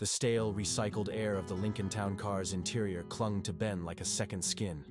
The stale, recycled air of the Lincoln Town car's interior clung to Ben like a second skin.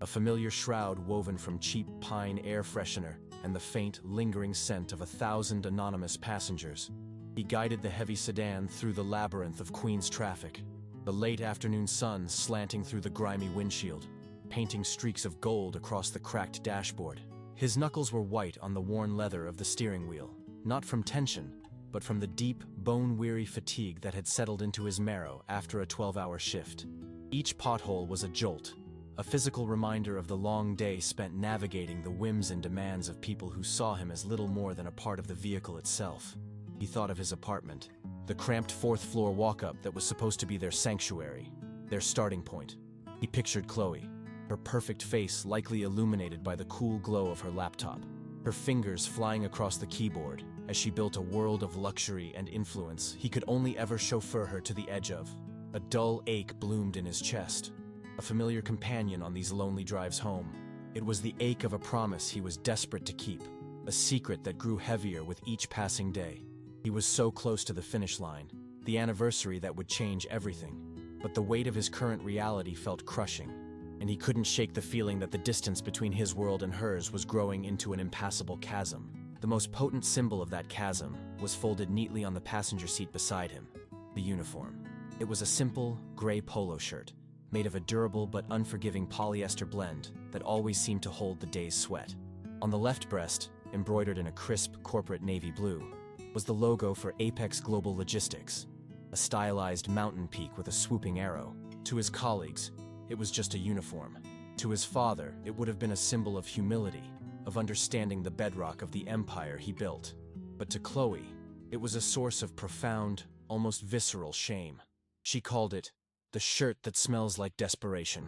A familiar shroud woven from cheap pine air freshener and the faint, lingering scent of 1,000 anonymous passengers. He guided the heavy sedan through the labyrinth of Queens traffic, the late afternoon sun slanting through the grimy windshield, painting streaks of gold across the cracked dashboard. His knuckles were white on the worn leather of the steering wheel, not from tension, but from the deep, bone-weary fatigue that had settled into his marrow after a 12-hour shift. Each pothole was a jolt, a physical reminder of the long day spent navigating the whims and demands of people who saw him as little more than a part of the vehicle itself. He thought of his apartment, the cramped fourth-floor walk-up that was supposed to be their sanctuary, their starting point. He pictured Chloe, her perfect face likely illuminated by the cool glow of her laptop, her fingers flying across the keyboard as she built a world of luxury and influence he could only ever chauffeur her to the edge of. A dull ache bloomed in his chest, a familiar companion on these lonely drives home. It was the ache of a promise he was desperate to keep, a secret that grew heavier with each passing day. He was so close to the finish line, the anniversary that would change everything, but the weight of his current reality felt crushing, and he couldn't shake the feeling that the distance between his world and hers was growing into an impassable chasm. The most potent symbol of that chasm was folded neatly on the passenger seat beside him, the uniform. It was a simple, gray polo shirt, made of a durable but unforgiving polyester blend that always seemed to hold the day's sweat. On the left breast, embroidered in a crisp corporate navy blue, was the logo for Apex Global Logistics, a stylized mountain peak with a swooping arrow. To his colleagues, it was just a uniform. To his father, it would have been a symbol of humility, of understanding the bedrock of the empire he built. But to Chloe, it was a source of profound, almost visceral shame. She called it the shirt that smells like desperation.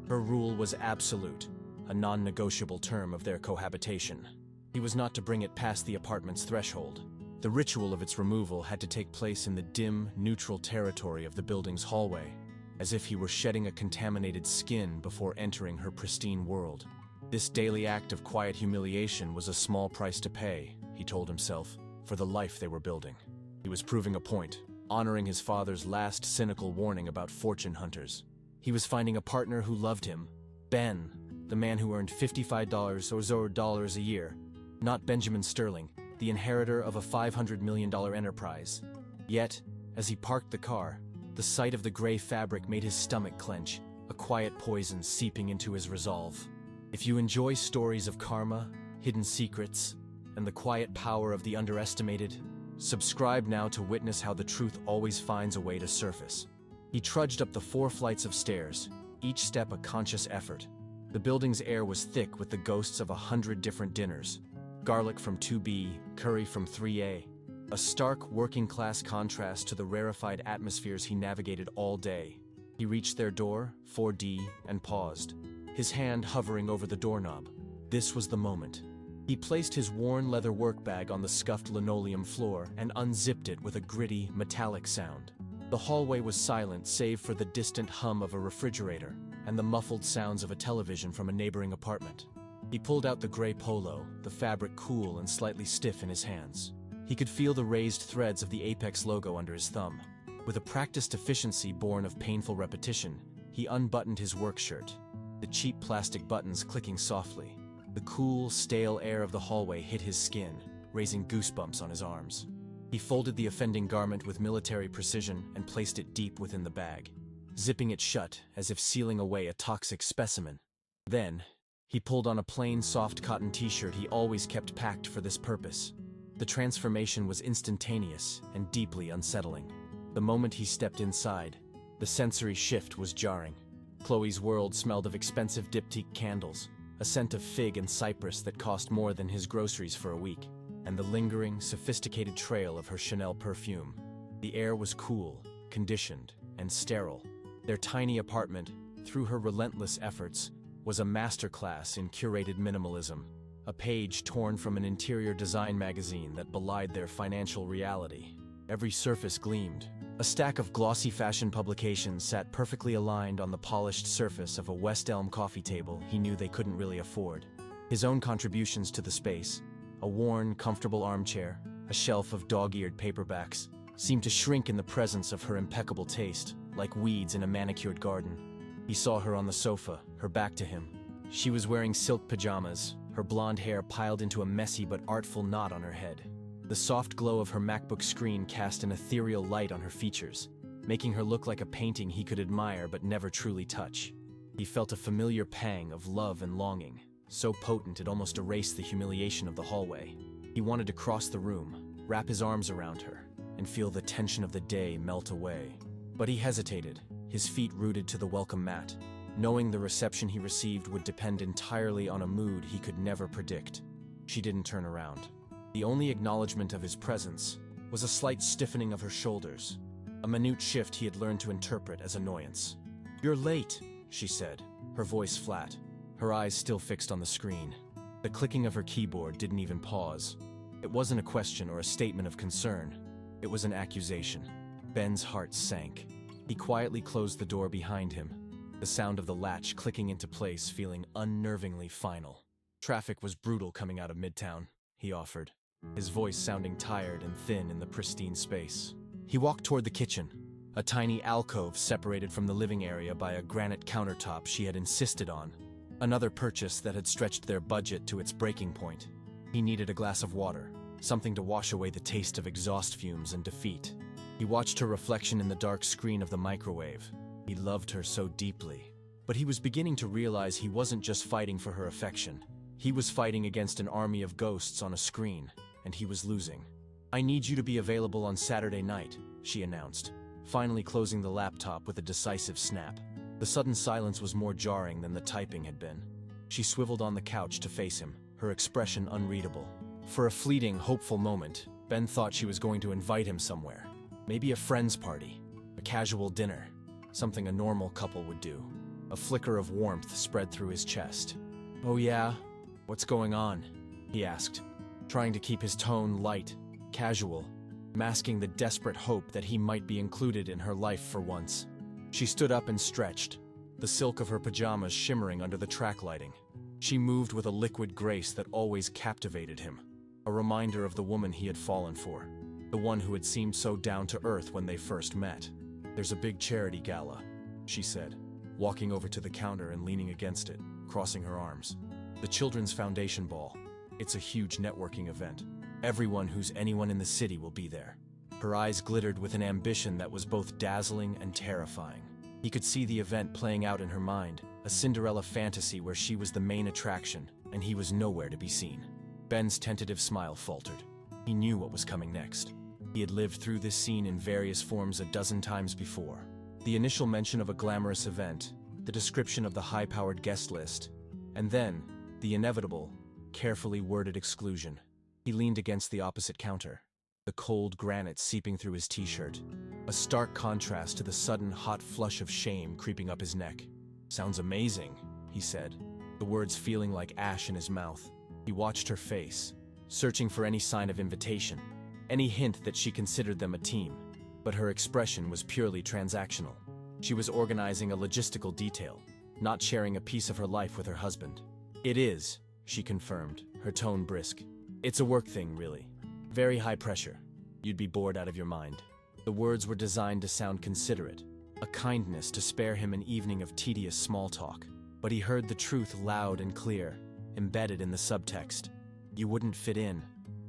Her rule was absolute, a non-negotiable term of their cohabitation. He was not to bring it past the apartment's threshold. The ritual of its removal had to take place in the dim, neutral territory of the building's hallway, as if he were shedding a contaminated skin before entering her pristine world. This daily act of quiet humiliation was a small price to pay, he told himself, for the life they were building. He was proving a point, honoring his father's last cynical warning about fortune hunters. He was finding a partner who loved him, Ben, the man who earned $55 a year, not Benjamin Sterling, the inheritor of a $500 million enterprise. Yet, as he parked the car, the sight of the gray fabric made his stomach clench, a quiet poison seeping into his resolve. If you enjoy stories of karma, hidden secrets, and the quiet power of the underestimated, subscribe now to witness how the truth always finds a way to surface. He trudged up the 4 flights of stairs, each step a conscious effort. The building's air was thick with the ghosts of 100 different dinners. Garlic from 2B, curry from 3A. A stark working-class contrast to the rarefied atmospheres he navigated all day. He reached their door, 4D, and paused, his hand hovering over the doorknob. This was the moment. He placed his worn leather work bag on the scuffed linoleum floor and unzipped it with a gritty, metallic sound. The hallway was silent save for the distant hum of a refrigerator and the muffled sounds of a television from a neighboring apartment. He pulled out the gray polo, the fabric cool and slightly stiff in his hands. He could feel the raised threads of the Apex logo under his thumb. With a practiced efficiency born of painful repetition, he unbuttoned his work shirt, the cheap plastic buttons clicking softly. The cool, stale air of the hallway hit his skin, raising goosebumps on his arms. He folded the offending garment with military precision and placed it deep within the bag, zipping it shut as if sealing away a toxic specimen. Then, he pulled on a plain, soft cotton t-shirt he always kept packed for this purpose. The transformation was instantaneous and deeply unsettling. The moment he stepped inside, the sensory shift was jarring. Chloe's world smelled of expensive diptyque candles, a scent of fig and cypress that cost more than his groceries for a week, and the lingering, sophisticated trail of her Chanel perfume. The air was cool, conditioned, and sterile. Their tiny apartment, through her relentless efforts, was a masterclass in curated minimalism, a page torn from an interior design magazine that belied their financial reality. Every surface gleamed. A stack of glossy fashion publications sat perfectly aligned on the polished surface of a West Elm coffee table he knew they couldn't really afford. His own contributions to the space, a worn, comfortable armchair, a shelf of dog-eared paperbacks, seemed to shrink in the presence of her impeccable taste, like weeds in a manicured garden. He saw her on the sofa, her back to him. She was wearing silk pajamas, her blonde hair piled into a messy but artful knot on her head. The soft glow of her MacBook screen cast an ethereal light on her features, making her look like a painting he could admire but never truly touch. He felt a familiar pang of love and longing, so potent it almost erased the humiliation of the hallway. He wanted to cross the room, wrap his arms around her, and feel the tension of the day melt away. But he hesitated, his feet rooted to the welcome mat, knowing the reception he received would depend entirely on a mood he could never predict. She didn't turn around. The only acknowledgement of his presence was a slight stiffening of her shoulders, a minute shift he had learned to interpret as annoyance. "You're late," she said, her voice flat, her eyes still fixed on the screen. The clicking of her keyboard didn't even pause. It wasn't a question or a statement of concern. It was an accusation. Ben's heart sank. He quietly closed the door behind him, the sound of the latch clicking into place feeling unnervingly final. "Traffic was brutal coming out of Midtown," he offered, his voice sounding tired and thin in the pristine space. He walked toward the kitchen, a tiny alcove separated from the living area by a granite countertop she had insisted on, another purchase that had stretched their budget to its breaking point. He needed a glass of water, something to wash away the taste of exhaust fumes and defeat. He watched her reflection in the dark screen of the microwave. He loved her so deeply. But he was beginning to realize he wasn't just fighting for her affection. He was fighting against an army of ghosts on a screen, and he was losing. "I need you to be available on Saturday night," she announced, finally closing the laptop with a decisive snap. The sudden silence was more jarring than the typing had been. She swiveled on the couch to face him, her expression unreadable. For a fleeting, hopeful moment, Ben thought she was going to invite him somewhere. Maybe a friend's party, a casual dinner, something a normal couple would do. A flicker of warmth spread through his chest. "Oh yeah? What's going on?" he asked, trying to keep his tone light, casual, masking the desperate hope that he might be included in her life for once. She stood up and stretched, the silk of her pajamas shimmering under the track lighting. She moved with a liquid grace that always captivated him, a reminder of the woman he had fallen for, the one who had seemed so down to earth when they first met. "There's a big charity gala," she said, walking over to the counter and leaning against it, crossing her arms. "The Children's Foundation Ball. It's a huge networking event. Everyone who's anyone in the city will be there." Her eyes glittered with an ambition that was both dazzling and terrifying. He could see the event playing out in her mind, a Cinderella fantasy where she was the main attraction, and he was nowhere to be seen. Ben's tentative smile faltered. He knew what was coming next. He had lived through this scene in various forms a dozen times before. The initial mention of a glamorous event, the description of the high-powered guest list, and then, the inevitable, carefully worded exclusion. He leaned against the opposite counter, the cold granite seeping through his t-shirt, a stark contrast to the sudden hot flush of shame creeping up his neck. "Sounds amazing," he said, the words feeling like ash in his mouth. He watched her face, searching for any sign of invitation, any hint that she considered them a team. But her expression was purely transactional. She was organizing a logistical detail, not sharing a piece of her life with her husband. "It is," she confirmed, her tone brisk. "It's a work thing, really. Very high pressure. You'd be bored out of your mind." The words were designed to sound considerate, a kindness to spare him an evening of tedious small talk. But he heard the truth loud and clear, embedded in the subtext. "You wouldn't fit in.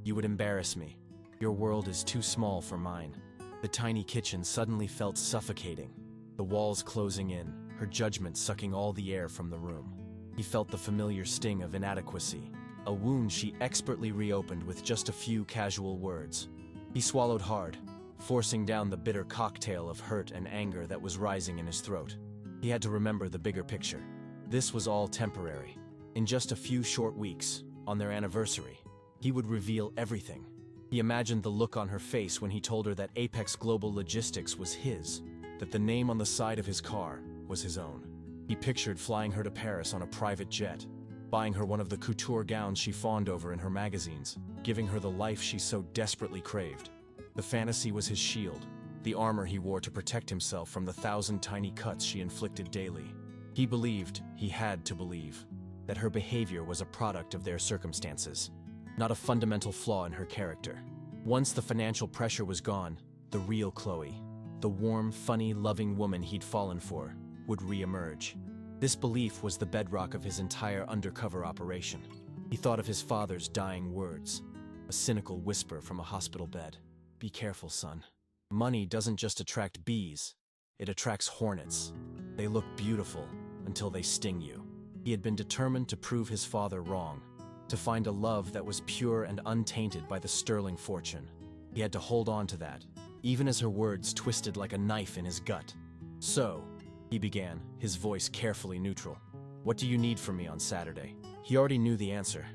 You would embarrass me. Your world is too small for mine." The tiny kitchen suddenly felt suffocating, the walls closing in, her judgment sucking all the air from the room. He felt the familiar sting of inadequacy, a wound she expertly reopened with just a few casual words. He swallowed hard, forcing down the bitter cocktail of hurt and anger that was rising in his throat. He had to remember the bigger picture. This was all temporary. In just a few short weeks, on their anniversary, he would reveal everything. He imagined the look on her face when he told her that Apex Global Logistics was his, that the name on the side of his car was his own. He pictured flying her to Paris on a private jet, buying her one of the couture gowns she fawned over in her magazines, giving her the life she so desperately craved. The fantasy was his shield, the armor he wore to protect himself from the 1,000 tiny cuts she inflicted daily. He believed, he had to believe, that her behavior was a product of their circumstances, not a fundamental flaw in her character. Once the financial pressure was gone, the real Chloe, the warm, funny, loving woman he'd fallen for, would re-emerge. This belief was the bedrock of his entire undercover operation. He thought of his father's dying words, a cynical whisper from a hospital bed. "Be careful, son. Money doesn't just attract bees, it attracts hornets. They look beautiful until they sting you." He had been determined to prove his father wrong, to find a love that was pure and untainted by the sterling fortune. He had to hold on to that, even as her words twisted like a knife in his gut. "So," he began, his voice carefully neutral, "what do you need from me on Saturday?" He already knew the answer.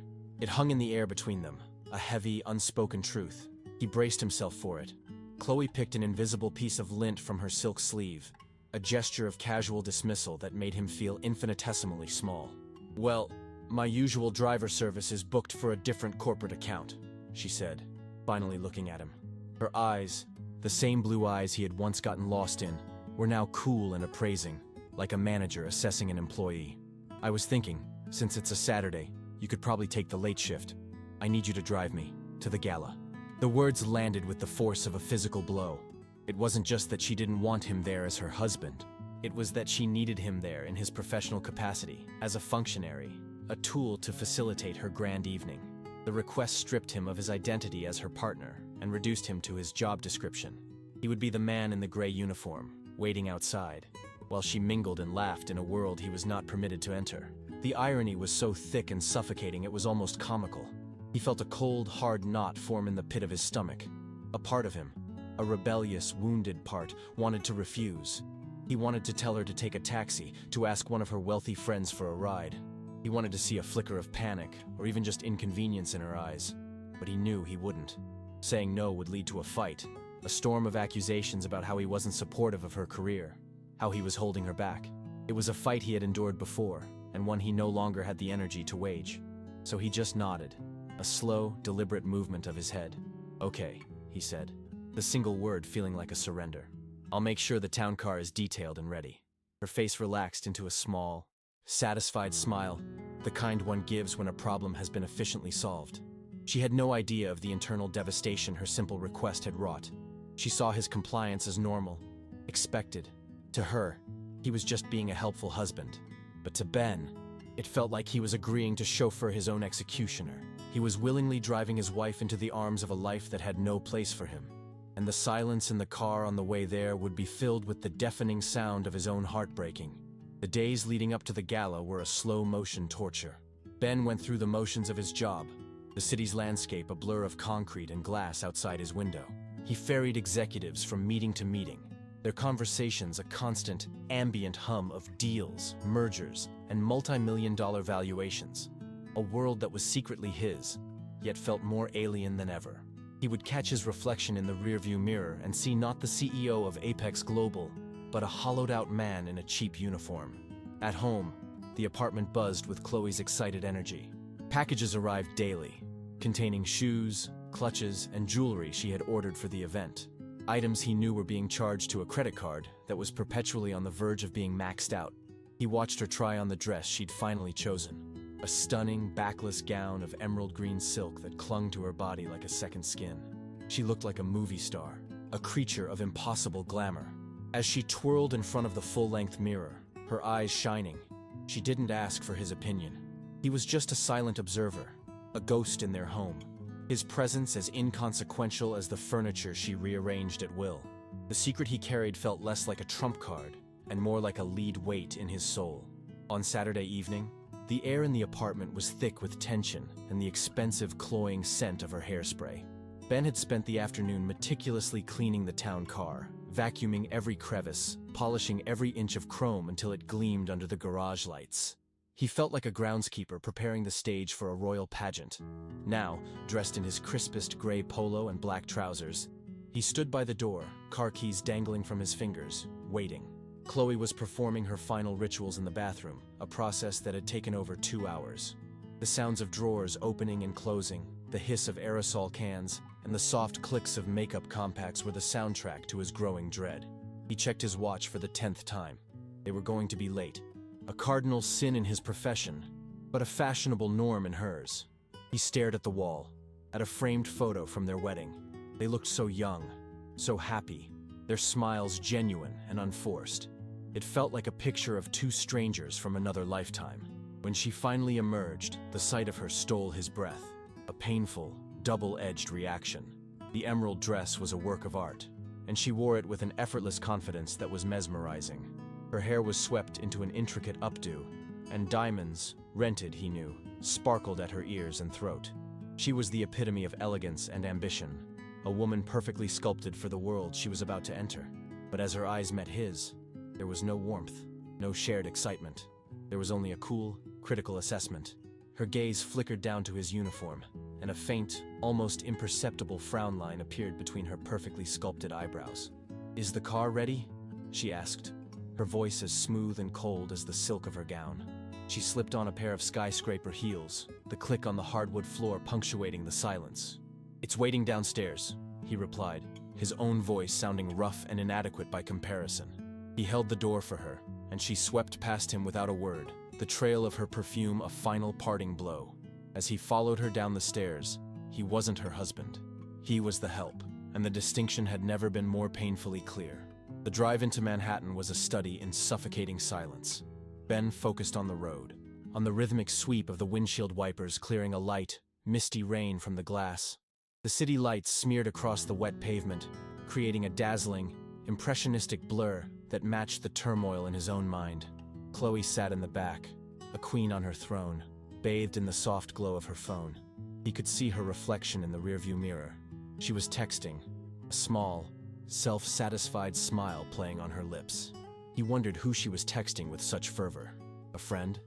It hung in the air between them, a heavy, unspoken truth. He braced himself for it. Chloe picked an invisible piece of lint from her silk sleeve, a gesture of casual dismissal that made him feel infinitesimally small. "Well, my usual driver service is booked for a different corporate account," she said, finally looking at him. Her eyes, the same blue eyes he had once gotten lost in, were now cool and appraising, like a manager assessing an employee. "I was thinking, since it's a Saturday, you could probably take the late shift. I need you to drive me to the gala." The words landed with the force of a physical blow. It wasn't just that she didn't want him there as her husband. It was that she needed him there in his professional capacity, as a functionary, a tool to facilitate her grand evening. The request stripped him of his identity as her partner and reduced him to his job description. He would be the man in the gray uniform, waiting outside, while she mingled and laughed in a world he was not permitted to enter. The irony was so thick and suffocating it was almost comical. He felt a cold, hard knot form in the pit of his stomach. A part of him, a rebellious, wounded part, wanted to refuse. He wanted to tell her to take a taxi, to ask one of her wealthy friends for a ride. He wanted to see a flicker of panic, or even just inconvenience in her eyes. But he knew he wouldn't. Saying no would lead to a fight, a storm of accusations about how he wasn't supportive of her career, how he was holding her back. It was a fight he had endured before, and one he no longer had the energy to wage. So he just nodded, a slow, deliberate movement of his head. "Okay," he said, the single word feeling like a surrender. "I'll make sure the town car is detailed and ready." Her face relaxed into a small, satisfied smile, the kind one gives when a problem has been efficiently solved. She had no idea of the internal devastation her simple request had wrought. She saw his compliance as normal, expected. To her, he was just being a helpful husband. But to Ben, it felt like he was agreeing to chauffeur his own executioner. He was willingly driving his wife into the arms of a life that had no place for him. And the silence in the car on the way there would be filled with the deafening sound of his own heart breaking. The days leading up to the gala were a slow-motion torture. Ben went through the motions of his job, the city's landscape a blur of concrete and glass outside his window. He ferried executives from meeting to meeting, their conversations a constant, ambient hum of deals, mergers, and multi-million-dollar valuations. A world that was secretly his, yet felt more alien than ever. He would catch his reflection in the rearview mirror and see not the CEO of Apex Global, but a hollowed-out man in a cheap uniform. At home, the apartment buzzed with Chloe's excited energy. Packages arrived daily, containing shoes, clutches, and jewelry she had ordered for the event. Items he knew were being charged to a credit card that was perpetually on the verge of being maxed out. He watched her try on the dress she'd finally chosen. A stunning, backless gown of emerald green silk that clung to her body like a second skin. She looked like a movie star, a creature of impossible glamour. As she twirled in front of the full-length mirror, her eyes shining, she didn't ask for his opinion. He was just a silent observer, a ghost in their home, his presence as inconsequential as the furniture she rearranged at will. The secret he carried felt less like a trump card and more like a lead weight in his soul. On Saturday evening, the air in the apartment was thick with tension and the expensive, cloying scent of her hairspray. Ben had spent the afternoon meticulously cleaning the town car, vacuuming every crevice, polishing every inch of chrome until it gleamed under the garage lights. He felt like a groundskeeper preparing the stage for a royal pageant. Now, dressed in his crispest gray polo and black trousers, he stood by the door, car keys dangling from his fingers, waiting. Chloe was performing her final rituals in the bathroom, a process that had taken over 2 hours. The sounds of drawers opening and closing, the hiss of aerosol cans, and the soft clicks of makeup compacts were the soundtrack to his growing dread. He checked his watch for the 10th time. They were going to be late. A cardinal sin in his profession, but a fashionable norm in hers. He stared at the wall, at a framed photo from their wedding. They looked so young, so happy, their smiles genuine and unforced. It felt like a picture of two strangers from another lifetime. When she finally emerged, the sight of her stole his breath, a painful, double-edged reaction. The emerald dress was a work of art, and she wore it with an effortless confidence that was mesmerizing. Her hair was swept into an intricate updo, and diamonds, rented he knew, sparkled at her ears and throat. She was the epitome of elegance and ambition, a woman perfectly sculpted for the world she was about to enter. But as her eyes met his, there was no warmth, no shared excitement. There was only a cool, critical assessment. Her gaze flickered down to his uniform, and a faint, almost imperceptible frown line appeared between her perfectly sculpted eyebrows. "Is the car ready?" she asked, her voice as smooth and cold as the silk of her gown. She slipped on a pair of skyscraper heels, the click on the hardwood floor punctuating the silence. "It's waiting downstairs," he replied, his own voice sounding rough and inadequate by comparison. He held the door for her, and she swept past him without a word, the trail of her perfume a final parting blow. As he followed her down the stairs, he wasn't her husband. He was the help, and the distinction had never been more painfully clear. The drive into Manhattan was a study in suffocating silence. Ben focused on the road, on the rhythmic sweep of the windshield wipers clearing a light, misty rain from the glass. The city lights smeared across the wet pavement, creating a dazzling, impressionistic blur that matched the turmoil in his own mind. Chloe sat in the back, a queen on her throne, bathed in the soft glow of her phone. He could see her reflection in the rearview mirror. She was texting, a small, self-satisfied smile playing on her lips. He wondered who she was texting with such fervor. A friend?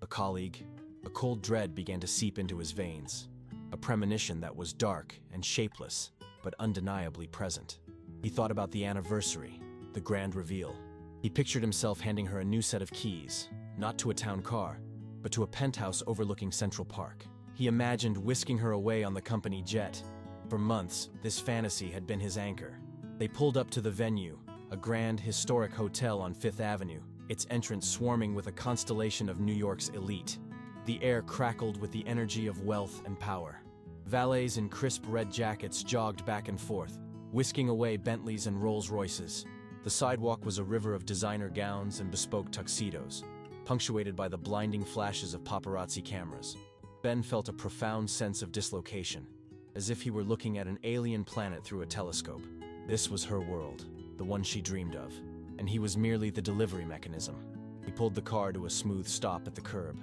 A colleague? A cold dread began to seep into his veins, a premonition that was dark and shapeless, but undeniably present. He thought about the anniversary, the grand reveal. He pictured himself handing her a new set of keys, not to a town car, but to a penthouse overlooking Central Park. He imagined whisking her away on the company jet. For months, this fantasy had been his anchor. They pulled up to the venue, a grand, historic hotel on Fifth Avenue, its entrance swarming with a constellation of New York's elite. The air crackled with the energy of wealth and power. Valets in crisp red jackets jogged back and forth, whisking away Bentleys and Rolls-Royces. The sidewalk was a river of designer gowns and bespoke tuxedos, punctuated by the blinding flashes of paparazzi cameras. Ben felt a profound sense of dislocation, as if he were looking at an alien planet through a telescope. This was her world, the one she dreamed of, and he was merely the delivery mechanism. He pulled the car to a smooth stop at the curb,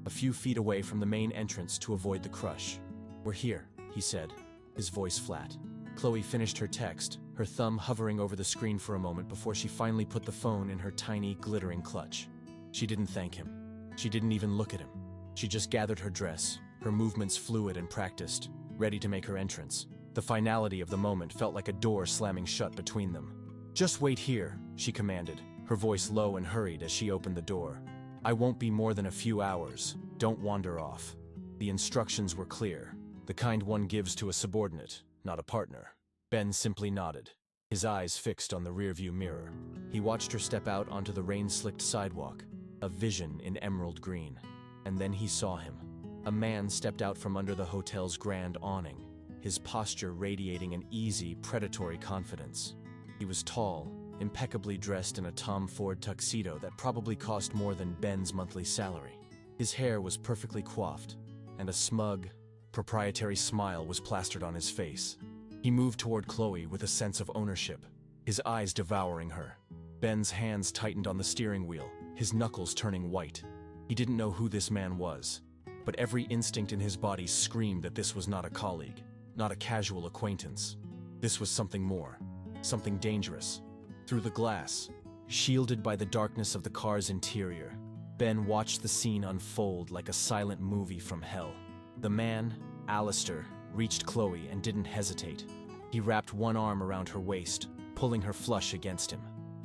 a few feet away from the main entrance to avoid the crush. "We're here," he said, his voice flat. Chloe finished her text, her thumb hovering over the screen for a moment before she finally put the phone in her tiny, glittering clutch. She didn't thank him. She didn't even look at him. She just gathered her dress, her movements fluid and practiced, ready to make her entrance. The finality of the moment felt like a door slamming shut between them. "Just wait here," she commanded, her voice low and hurried as she opened the door. "I won't be more than a few hours. Don't wander off." The instructions were clear, the kind one gives to a subordinate, not a partner. Ben simply nodded, his eyes fixed on the rearview mirror. He watched her step out onto the rain-slicked sidewalk, a vision in emerald green. And then he saw him. A man stepped out from under the hotel's grand awning, his posture radiating an easy, predatory confidence. He was tall, impeccably dressed in a Tom Ford tuxedo that probably cost more than Ben's monthly salary. His hair was perfectly coiffed, and a smug, proprietary smile was plastered on his face. He moved toward Chloe with a sense of ownership, his eyes devouring her. Ben's hands tightened on the steering wheel, his knuckles turning white. He didn't know who this man was, but every instinct in his body screamed that this was not a colleague, not a casual acquaintance. This was something more, something dangerous. Through the glass, shielded by the darkness of the car's interior, Ben watched the scene unfold like a silent movie from hell. The man, Alistair, reached Chloe and didn't hesitate. He wrapped one arm around her waist, pulling her flush against him.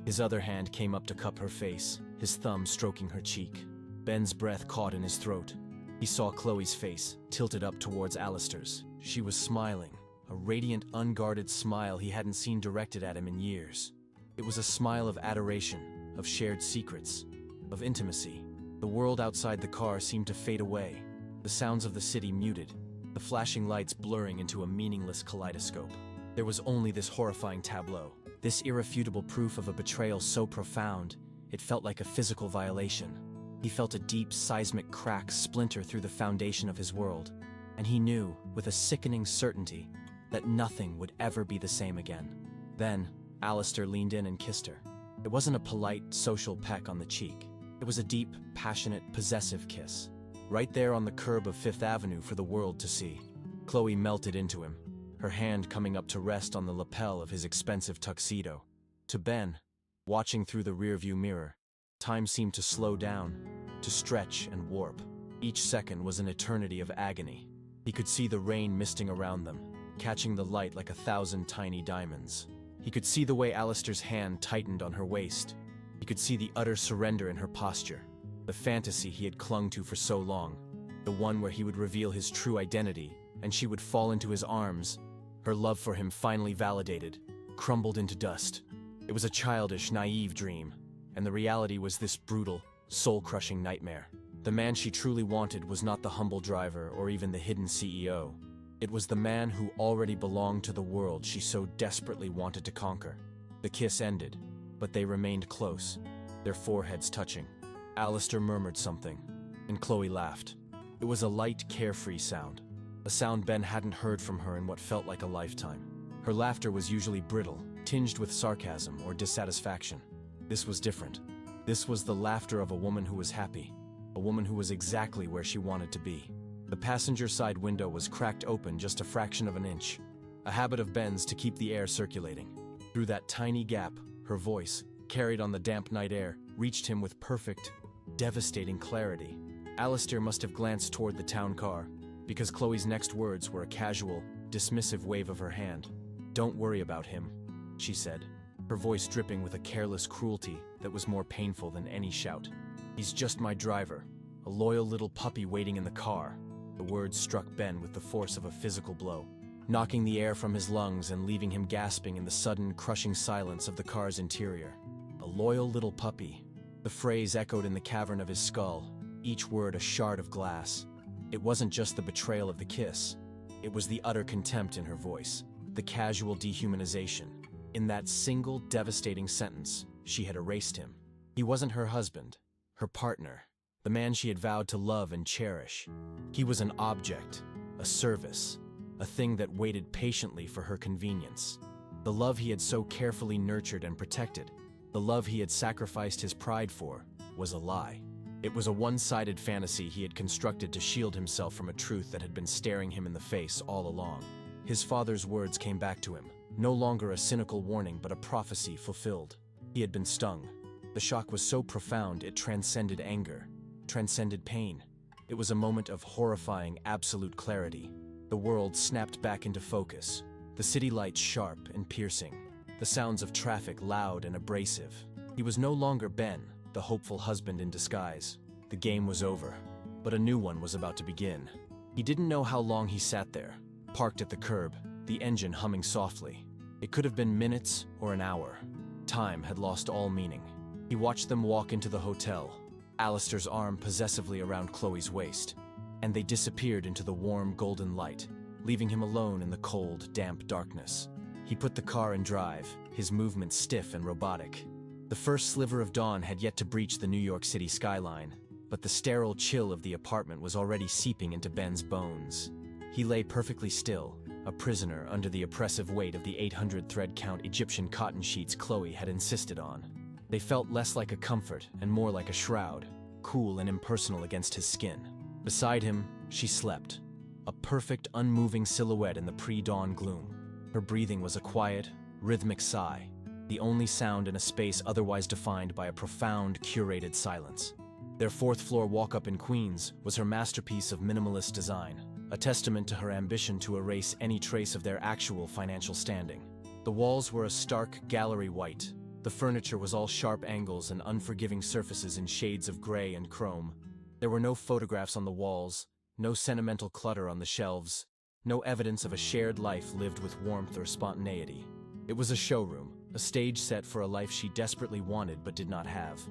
His other hand came up to cup her face, his thumb stroking her cheek. Ben's breath caught in his throat. He saw Chloe's face, tilted up towards Alistair's. She was smiling, a radiant, unguarded smile he hadn't seen directed at him in years. It was a smile of adoration, of shared secrets, of intimacy. The world outside the car seemed to fade away, the sounds of the city muted, the flashing lights blurring into a meaningless kaleidoscope. There was only this horrifying tableau, this irrefutable proof of a betrayal so profound, it felt like a physical violation. He felt a deep, seismic crack splinter through the foundation of his world, and he knew, with a sickening certainty, that nothing would ever be the same again. Then, Alistair leaned in and kissed her. It wasn't a polite, social peck on the cheek. It was a deep, passionate, possessive kiss. Right there on the curb of Fifth Avenue for the world to see. Chloe melted into him, her hand coming up to rest on the lapel of his expensive tuxedo. To Ben, watching through the rearview mirror, time seemed to slow down, to stretch and warp. Each second was an eternity of agony. He could see the rain misting around them, catching the light like 1,000 tiny diamonds. He could see the way Alistair's hand tightened on her waist. He could see the utter surrender in her posture, the fantasy he had clung to for so long, the one where he would reveal his true identity and she would fall into his arms. Her love for him finally validated, crumbled into dust. It was a childish, naive dream, and the reality was this brutal, soul-crushing nightmare. The man she truly wanted was not the humble driver or even the hidden CEO. It was the man who already belonged to the world she so desperately wanted to conquer. The kiss ended, but they remained close, their foreheads touching. Alistair murmured something, and Chloe laughed. It was a light, carefree sound, a sound Ben hadn't heard from her in what felt like a lifetime. Her laughter was usually brittle, tinged with sarcasm or dissatisfaction. This was different. This was the laughter of a woman who was happy, a woman who was exactly where she wanted to be. The passenger side window was cracked open just a fraction of an inch, a habit of Ben's to keep the air circulating. Through that tiny gap, her voice, carried on the damp night air, reached him with perfect, devastating clarity. Alistair must have glanced toward the town car, because Chloe's next words were a casual, dismissive wave of her hand. "Don't worry about him," she said, her voice dripping with a careless cruelty that was more painful than any shout. "He's just my driver, a loyal little puppy waiting in the car." The words struck Ben with the force of a physical blow, knocking the air from his lungs and leaving him gasping in the sudden, crushing silence of the car's interior. A loyal little puppy. The phrase echoed in the cavern of his skull, each word a shard of glass. It wasn't just the betrayal of the kiss. It was the utter contempt in her voice, the casual dehumanization. In that single, devastating sentence, she had erased him. He wasn't her husband, her partner, the man she had vowed to love and cherish. He was an object, a service, a thing that waited patiently for her convenience. The love he had so carefully nurtured and protected, the love he had sacrificed his pride for, was a lie. It was a one-sided fantasy he had constructed to shield himself from a truth that had been staring him in the face all along. His father's words came back to him, no longer a cynical warning but a prophecy fulfilled. He had been stung. The shock was so profound it transcended anger, transcended pain. It was a moment of horrifying, absolute clarity. The world snapped back into focus, the city lights sharp and piercing, the sounds of traffic loud and abrasive. He was no longer Ben, the hopeful husband in disguise. The game was over, but a new one was about to begin. He didn't know how long he sat there, parked at the curb, the engine humming softly. It could have been minutes or an hour. Time had lost all meaning. He watched them walk into the hotel, Alistair's arm possessively around Chloe's waist, and they disappeared into the warm golden light, leaving him alone in the cold, damp darkness. He put the car in drive, his movements stiff and robotic. The first sliver of dawn had yet to breach the New York City skyline, but the sterile chill of the apartment was already seeping into Ben's bones. He lay perfectly still, a prisoner under the oppressive weight of the 800 thread count Egyptian cotton sheets Chloe had insisted on. They felt less like a comfort and more like a shroud, cool and impersonal against his skin. Beside him, she slept, a perfect, unmoving silhouette in the pre-dawn gloom. Her breathing was a quiet, rhythmic sigh, the only sound in a space otherwise defined by a profound, curated silence. Their fourth-floor walk-up in Queens was her masterpiece of minimalist design, a testament to her ambition to erase any trace of their actual financial standing. The walls were a stark gallery white. The furniture was all sharp angles and unforgiving surfaces in shades of gray and chrome. There were no photographs on the walls, no sentimental clutter on the shelves, no evidence of a shared life lived with warmth or spontaneity. It was a showroom, a stage set for a life she desperately wanted but did not have,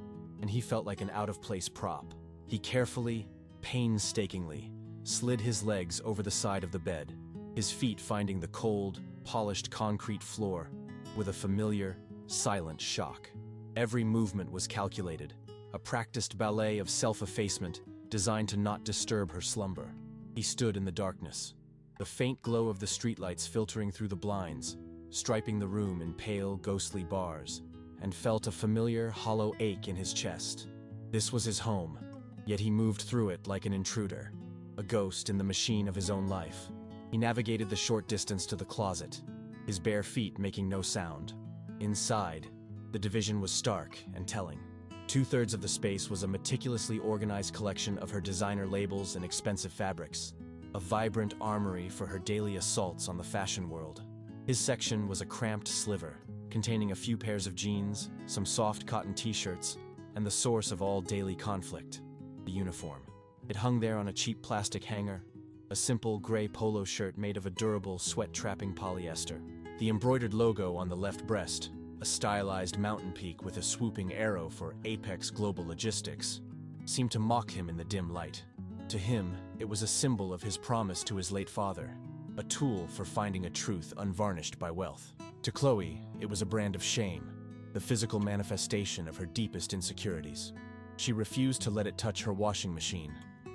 and he felt like an out-of-place prop. He carefully, painstakingly, slid his legs over the side of the bed, his feet finding the cold, polished concrete floor with a familiar, silent shock. Every movement was calculated, a practiced ballet of self-effacement designed to not disturb her slumber. He stood in the darkness, the faint glow of the streetlights filtering through the blinds, striping the room in pale, ghostly bars, and felt a familiar, hollow ache in his chest. This was his home, yet he moved through it like an intruder, a ghost in the machine of his own life. He navigated the short distance to the closet, his bare feet making no sound. Inside, the division was stark and telling. 2/3 of the space was a meticulously organized collection of her designer labels and expensive fabrics, a vibrant armory for her daily assaults on the fashion world. His section was a cramped sliver, containing a few pairs of jeans, some soft cotton t-shirts, and the source of all daily conflict, the uniform. It hung there on a cheap plastic hanger, a simple gray polo shirt made of a durable, sweat-trapping polyester. The embroidered logo on the left breast, a stylized mountain peak with a swooping arrow for Apex Global Logistics, seemed to mock him in the dim light. To him, it was a symbol of his promise to his late father, a tool for finding a truth unvarnished by wealth. To Chloe, it was a brand of shame, the physical manifestation of her deepest insecurities. She refused to let it touch her washing machine,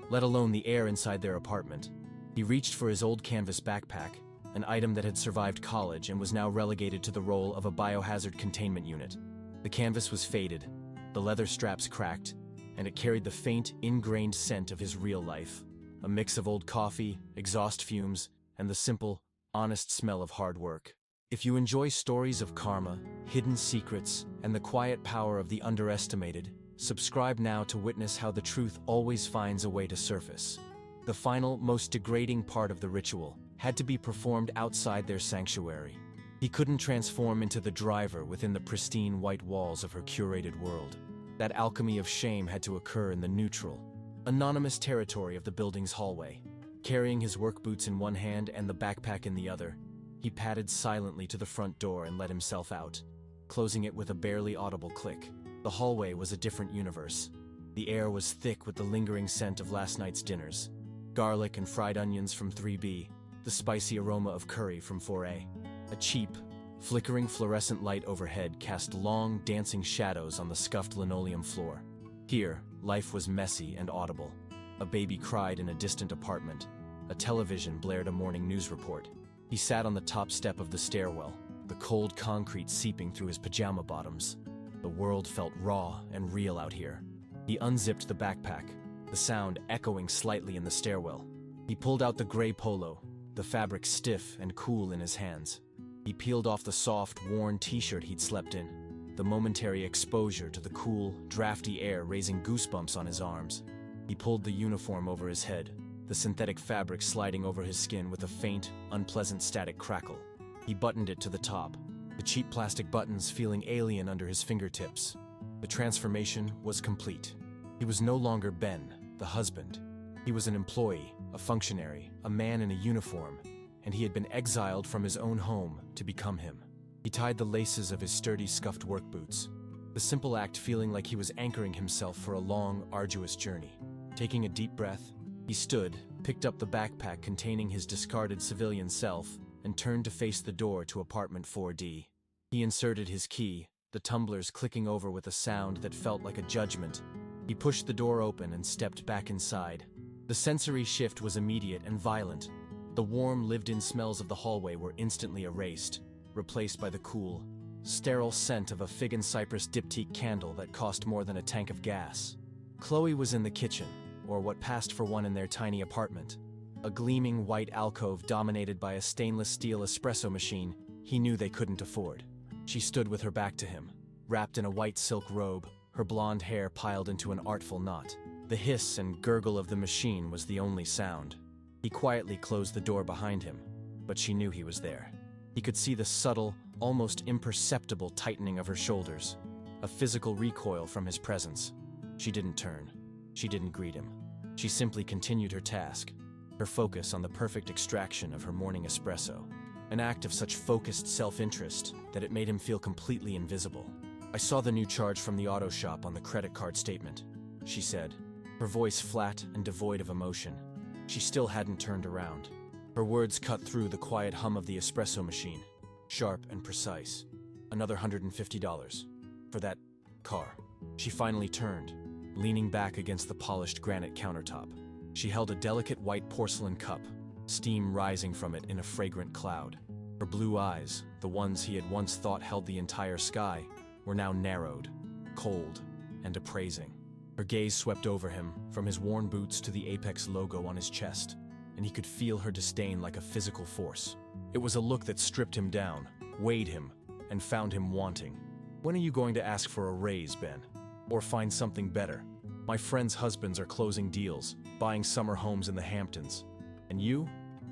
let alone the air inside their apartment. He reached for his old canvas backpack, an item that had survived college and was now relegated to the role of a biohazard containment unit. The canvas was faded, the leather straps cracked, and it carried the faint, ingrained scent of his real life, a mix of old coffee, exhaust fumes, and the simple, honest smell of hard work. If you enjoy stories of karma, hidden secrets, and the quiet power of the underestimated, subscribe now to witness how the truth always finds a way to surface. The final, most degrading part of the ritual had to be performed outside their sanctuary. He couldn't transform into the driver within the pristine white walls of her curated world. That alchemy of shame had to occur in the neutral, anonymous territory of the building's hallway. Carrying his work boots in one hand and the backpack in the other, he padded silently to the front door and let himself out, closing it with a barely audible click. The hallway was a different universe. The air was thick with the lingering scent of last night's dinners, garlic and fried onions from 3B, the spicy aroma of curry from 4A. A cheap, flickering fluorescent light overhead cast long, dancing shadows on the scuffed linoleum floor. Here, life was messy and audible. A baby cried in a distant apartment. A television blared a morning news report. He sat on the top step of the stairwell, the cold concrete seeping through his pajama bottoms. The world felt raw and real out here. He unzipped the backpack, the sound echoing slightly in the stairwell. He pulled out the gray polo, the fabric stiff and cool in his hands. He peeled off the soft, worn t-shirt he'd slept in, the momentary exposure to the cool, drafty air raising goosebumps on his arms. He pulled the uniform over his head, the synthetic fabric sliding over his skin with a faint, unpleasant static crackle. He buttoned it to the top, the cheap plastic buttons feeling alien under his fingertips. The transformation was complete. He was no longer Ben, the husband. He was an employee, a functionary, a man in a uniform, and he had been exiled from his own home to become him. He tied the laces of his sturdy, scuffed work boots, the simple act feeling like he was anchoring himself for a long, arduous journey. Taking a deep breath, he stood, picked up the backpack containing his discarded civilian self, and turned to face the door to apartment 4D. He inserted his key, the tumblers clicking over with a sound that felt like a judgment. He pushed the door open and stepped back inside. The sensory shift was immediate and violent. The warm, lived-in smells of the hallway were instantly erased, replaced by the cool, sterile scent of a fig and cypress diptyque candle that cost more than a tank of gas. Chloe was in the kitchen, or what passed for one in their tiny apartment. A gleaming white alcove dominated by a stainless steel espresso machine he knew they couldn't afford. She stood with her back to him, wrapped in a white silk robe, her blonde hair piled into an artful knot. The hiss and gurgle of the machine was the only sound. He quietly closed the door behind him, but she knew he was there. He could see the subtle, almost imperceptible tightening of her shoulders, a physical recoil from his presence. She didn't turn. She didn't greet him. She simply continued her task, her focus on the perfect extraction of her morning espresso. An act of such focused self-interest that it made him feel completely invisible. "I saw the new charge from the auto shop on the credit card statement," she said, her voice flat and devoid of emotion. She still hadn't turned around. Her words cut through the quiet hum of the espresso machine, sharp and precise. Another $150 for that car. She finally turned, leaning back against the polished granite countertop. She held a delicate white porcelain cup, steam rising from it in a fragrant cloud. Her blue eyes, the ones he had once thought held the entire sky, were now narrowed, cold, and appraising. Her gaze swept over him, from his worn boots to the Apex logo on his chest, and he could feel her disdain like a physical force. It was a look that stripped him down, weighed him, and found him wanting. "When are you going to ask for a raise, Ben? Or find something better? My friends' husbands are closing deals, buying summer homes in the Hamptons. And you?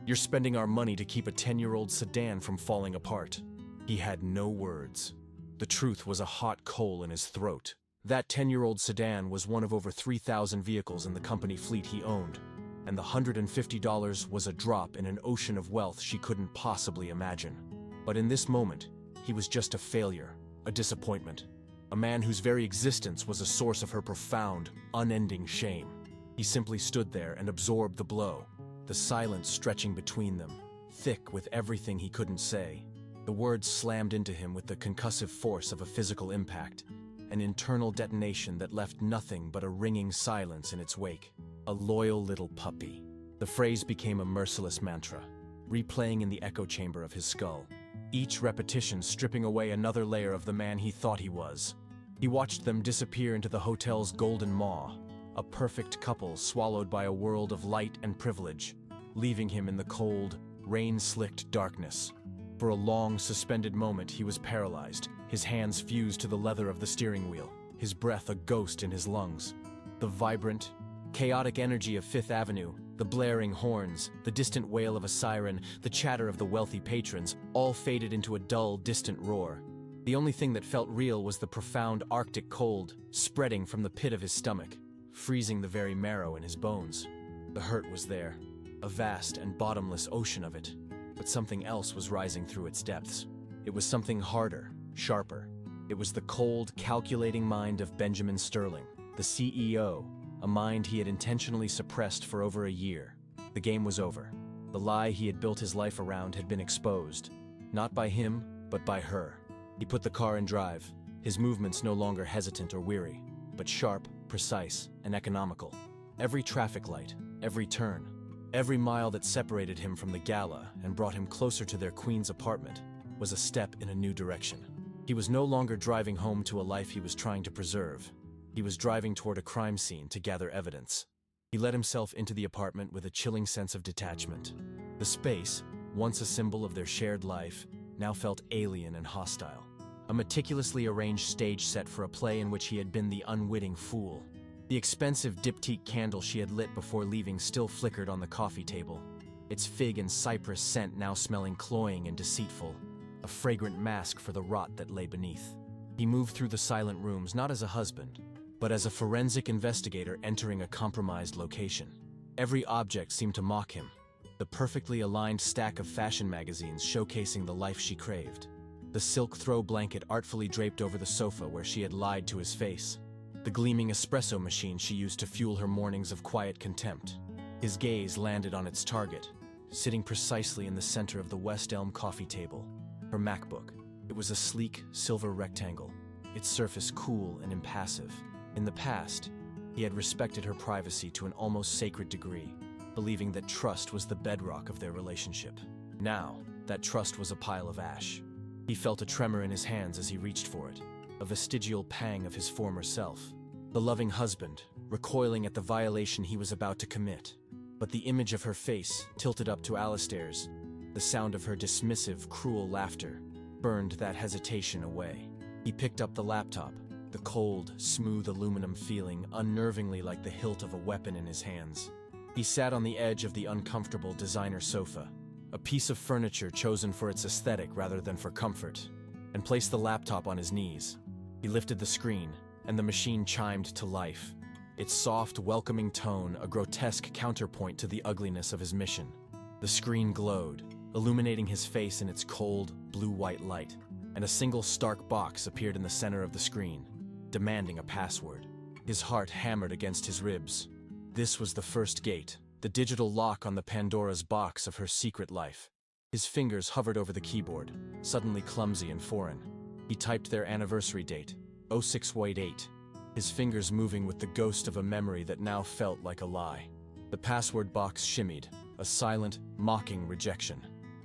You're spending our money to keep a 10-year-old sedan from falling apart." He had no words. The truth was a hot coal in his throat. That 10-year-old sedan was one of over 3,000 vehicles in the company fleet he owned, and the $150 was a drop in an ocean of wealth she couldn't possibly imagine. But in this moment, he was just a failure, a disappointment, a man whose very existence was a source of her profound, unending shame. He simply stood there and absorbed the blow, the silence stretching between them, thick with everything he couldn't say. The words slammed into him with the concussive force of a physical impact, an internal detonation that left nothing but a ringing silence in its wake. A loyal little puppy. The phrase became a merciless mantra, replaying in the echo chamber of his skull, each repetition stripping away another layer of the man he thought he was. He watched them disappear into the hotel's golden maw, a perfect couple swallowed by a world of light and privilege, leaving him in the cold, rain-slicked darkness. For a long, suspended moment he was paralyzed, his hands fused to the leather of the steering wheel, his breath a ghost in his lungs. The vibrant, chaotic energy of Fifth Avenue, the blaring horns, the distant wail of a siren, the chatter of the wealthy patrons, all faded into a dull, distant roar. The only thing that felt real was the profound Arctic cold, spreading from the pit of his stomach, freezing the very marrow in his bones. The hurt was there, a vast and bottomless ocean of it, but something else was rising through its depths. It was something harder, sharper. It was the cold, calculating mind of Benjamin Sterling, the CEO, a mind he had intentionally suppressed for over a year. The game was over. The lie he had built his life around had been exposed, not by him, but by her. He put the car in drive, his movements no longer hesitant or weary, but sharp, precise, and economical. Every traffic light, every turn, every mile that separated him from the gala and brought him closer to their queen's apartment was a step in a new direction. He was no longer driving home to a life he was trying to preserve. He was driving toward a crime scene to gather evidence. He let himself into the apartment with a chilling sense of detachment. The space, once a symbol of their shared life, now felt alien and hostile. A meticulously arranged stage set for a play in which he had been the unwitting fool. The expensive diptyque candle she had lit before leaving still flickered on the coffee table, its fig and cypress scent now smelling cloying and deceitful, a fragrant mask for the rot that lay beneath. He moved through the silent rooms not as a husband, but as a forensic investigator entering a compromised location. Every object seemed to mock him, the perfectly aligned stack of fashion magazines showcasing the life she craved, the silk throw blanket artfully draped over the sofa where she had lied to his face, the gleaming espresso machine she used to fuel her mornings of quiet contempt. His gaze landed on its target, sitting precisely in the center of the West Elm coffee table, her MacBook. It was a sleek, silver rectangle, its surface cool and impassive. In the past, he had respected her privacy to an almost sacred degree, believing that trust was the bedrock of their relationship. Now, that trust was a pile of ash. He felt a tremor in his hands as he reached for it, a vestigial pang of his former self. The loving husband, recoiling at the violation he was about to commit. But the image of her face, tilted up to Alistair's, the sound of her dismissive, cruel laughter, burned that hesitation away. He picked up the laptop, the cold, smooth aluminum feeling unnervingly like the hilt of a weapon in his hands. He sat on the edge of the uncomfortable designer sofa, a piece of furniture chosen for its aesthetic rather than for comfort, and placed the laptop on his knees. He lifted the screen, and the machine chimed to life, its soft, welcoming tone a grotesque counterpoint to the ugliness of his mission. The screen glowed, illuminating his face in its cold, blue-white light, and a single stark box appeared in the center of the screen, demanding a password. His heart hammered against his ribs. This was the first gate, the digital lock on the Pandora's box of her secret life. His fingers hovered over the keyboard, suddenly clumsy and foreign. He typed their anniversary date, 0688, his fingers moving with the ghost of a memory that now felt like a lie. The password box shimmied, a silent, mocking rejection.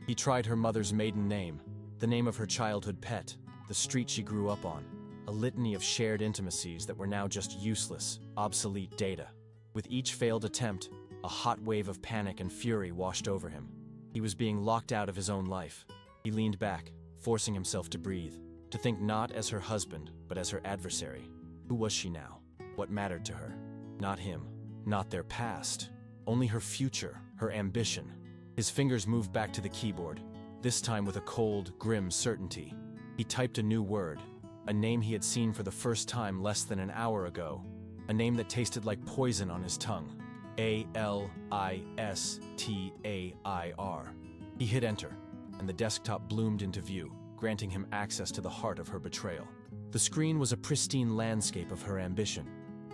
He tried her mother's maiden name, the name of her childhood pet, the street she grew up on, a litany of shared intimacies that were now just useless, obsolete data. With each failed attempt, a hot wave of panic and fury washed over him. He was being locked out of his own life. He leaned back, forcing himself to breathe, to think not as her husband, but as her adversary. Who was she now? What mattered to her? Not him, not their past, only her future, her ambition. His fingers moved back to the keyboard, this time with a cold, grim certainty. He typed a new word, a name he had seen for the first time less than an hour ago, a name that tasted like poison on his tongue. Alistair. He hit enter, and the desktop bloomed into view, granting him access to the heart of her betrayal. The screen was a pristine landscape of her ambition.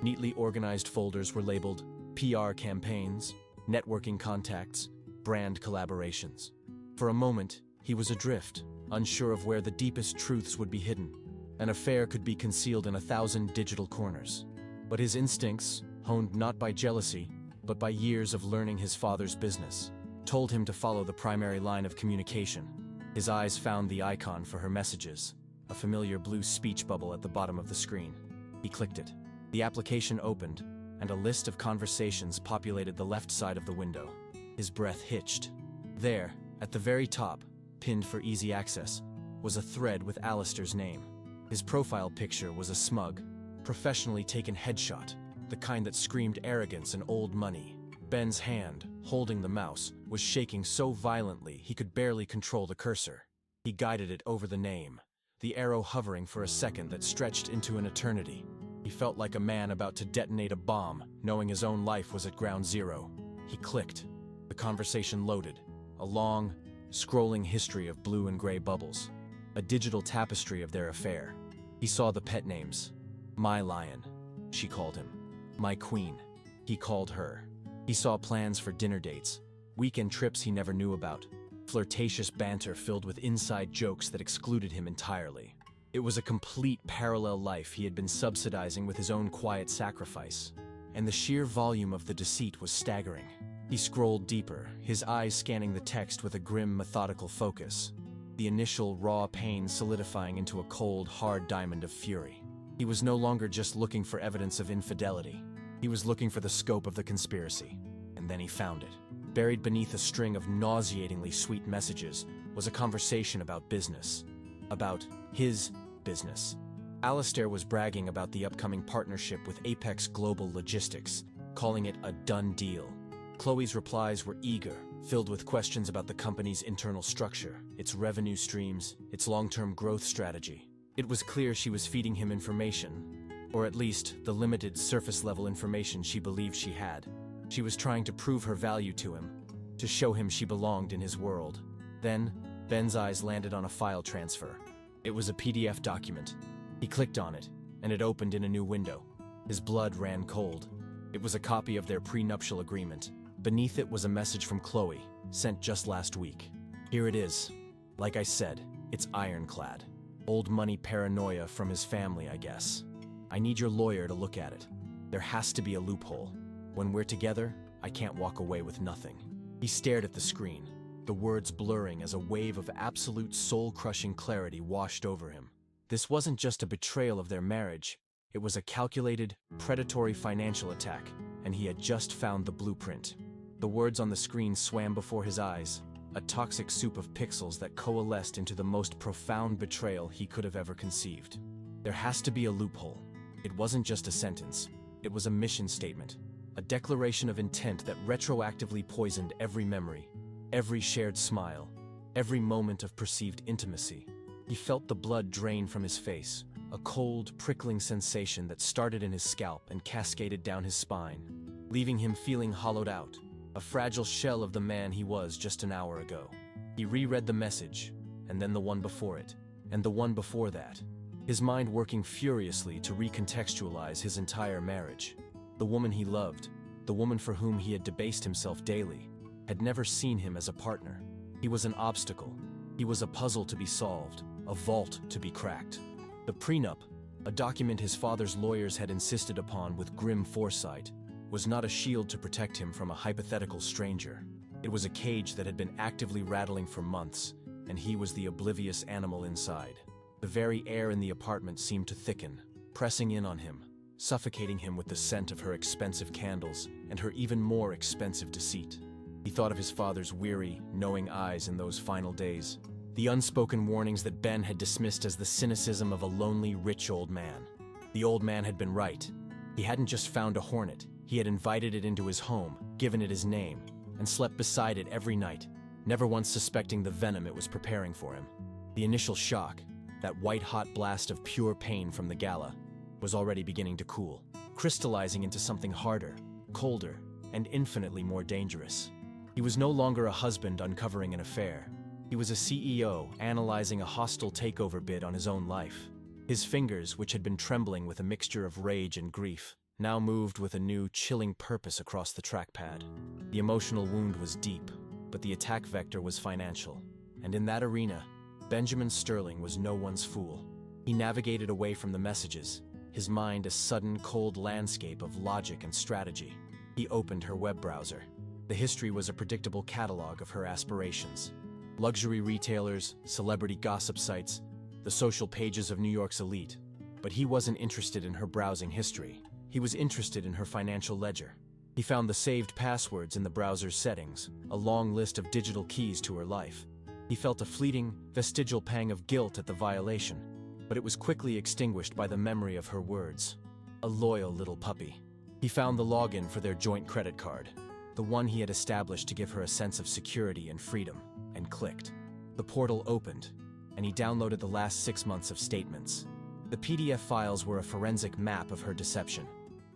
Neatly organized folders were labeled PR campaigns, networking contacts, brand collaborations. For a moment, he was adrift, unsure of where the deepest truths would be hidden. An affair could be concealed in 1,000 digital corners. But his instincts, honed not by jealousy, but by years of learning his father's business, told him to follow the primary line of communication. His eyes found the icon for her messages, a familiar blue speech bubble at the bottom of the screen. He clicked it. The application opened, and a list of conversations populated the left side of the window. His breath hitched. There, at the very top, pinned for easy access, was a thread with Alistair's name. His profile picture was a smug, professionally taken headshot, the kind that screamed arrogance and old money. Ben's hand, holding the mouse, was shaking so violently he could barely control the cursor. He guided it over the name, the arrow hovering for a second that stretched into an eternity. He felt like a man about to detonate a bomb, knowing his own life was at ground zero. He clicked. The conversation loaded, a long, scrolling history of blue and gray bubbles, a digital tapestry of their affair. He saw the pet names. My lion, she called him. My queen, he called her. He saw plans for dinner dates, weekend trips he never knew about, flirtatious banter filled with inside jokes that excluded him entirely. It was a complete parallel life he had been subsidizing with his own quiet sacrifice, and the sheer volume of the deceit was staggering. He scrolled deeper, his eyes scanning the text with a grim, methodical focus, the initial raw pain solidifying into a cold, hard diamond of fury. He was no longer just looking for evidence of infidelity. He was looking for the scope of the conspiracy, and then he found it. Buried beneath a string of nauseatingly sweet messages was a conversation about business. About his business. Alistair was bragging about the upcoming partnership with Apex Global Logistics, calling it a done deal. Chloe's replies were eager, filled with questions about the company's internal structure, its revenue streams, its long-term growth strategy. It was clear she was feeding him information, or at least the limited surface-level information she believed she had. She was trying to prove her value to him, to show him she belonged in his world. Then, Ben's eyes landed on a file transfer. It was a PDF document. He clicked on it, and it opened in a new window. His blood ran cold. It was a copy of their prenuptial agreement. Beneath it was a message from Chloe, sent just last week. Here it is. Like I said, it's ironclad. Old money paranoia from his family, I guess. I need your lawyer to look at it. There has to be a loophole. When we're together, I can't walk away with nothing. He stared at the screen, the words blurring as a wave of absolute soul-crushing clarity washed over him. This wasn't just a betrayal of their marriage. It was a calculated, predatory financial attack, and he had just found the blueprint. The words on the screen swam before his eyes, a toxic soup of pixels that coalesced into the most profound betrayal he could have ever conceived. There has to be a loophole. It wasn't just a sentence. It was a mission statement, a declaration of intent that retroactively poisoned every memory, every shared smile, every moment of perceived intimacy. He felt the blood drain from his face, a cold, prickling sensation that started in his scalp and cascaded down his spine, leaving him feeling hollowed out, a fragile shell of the man he was just an hour ago. He reread the message, and then the one before it, and the one before that, his mind working furiously to recontextualize his entire marriage. The woman he loved, the woman for whom he had debased himself daily, had never seen him as a partner. He was an obstacle. He was a puzzle to be solved, a vault to be cracked. The prenup, a document his father's lawyers had insisted upon with grim foresight, was not a shield to protect him from a hypothetical stranger. It was a cage that had been actively rattling for months, and he was the oblivious animal inside. The very air in the apartment seemed to thicken, pressing in on him, suffocating him with the scent of her expensive candles and her even more expensive deceit. He thought of his father's weary, knowing eyes in those final days, the unspoken warnings that Ben had dismissed as the cynicism of a lonely, rich old man. The old man had been right. He hadn't just found a hornet, he had invited it into his home, given it his name, and slept beside it every night, never once suspecting the venom it was preparing for him. The initial shock, that white-hot blast of pure pain from the gala, was already beginning to cool, crystallizing into something harder, colder, and infinitely more dangerous. He was no longer a husband uncovering an affair. He was a CEO analyzing a hostile takeover bid on his own life. His fingers, which had been trembling with a mixture of rage and grief, now moved with a new, chilling purpose across the trackpad. The emotional wound was deep, but the attack vector was financial. And in that arena, Benjamin Sterling was no one's fool. He navigated away from the messages, his mind a sudden, cold landscape of logic and strategy. He opened her web browser. The history was a predictable catalog of her aspirations. Luxury retailers, celebrity gossip sites, the social pages of New York's elite. But he wasn't interested in her browsing history. He was interested in her financial ledger. He found the saved passwords in the browser's settings, a long list of digital keys to her life. He felt a fleeting, vestigial pang of guilt at the violation, but it was quickly extinguished by the memory of her words. A loyal little puppy. He found the login for their joint credit card, the one he had established to give her a sense of security and freedom, and clicked. The portal opened, and he downloaded the last 6 months of statements. The PDF files were a forensic map of her deception.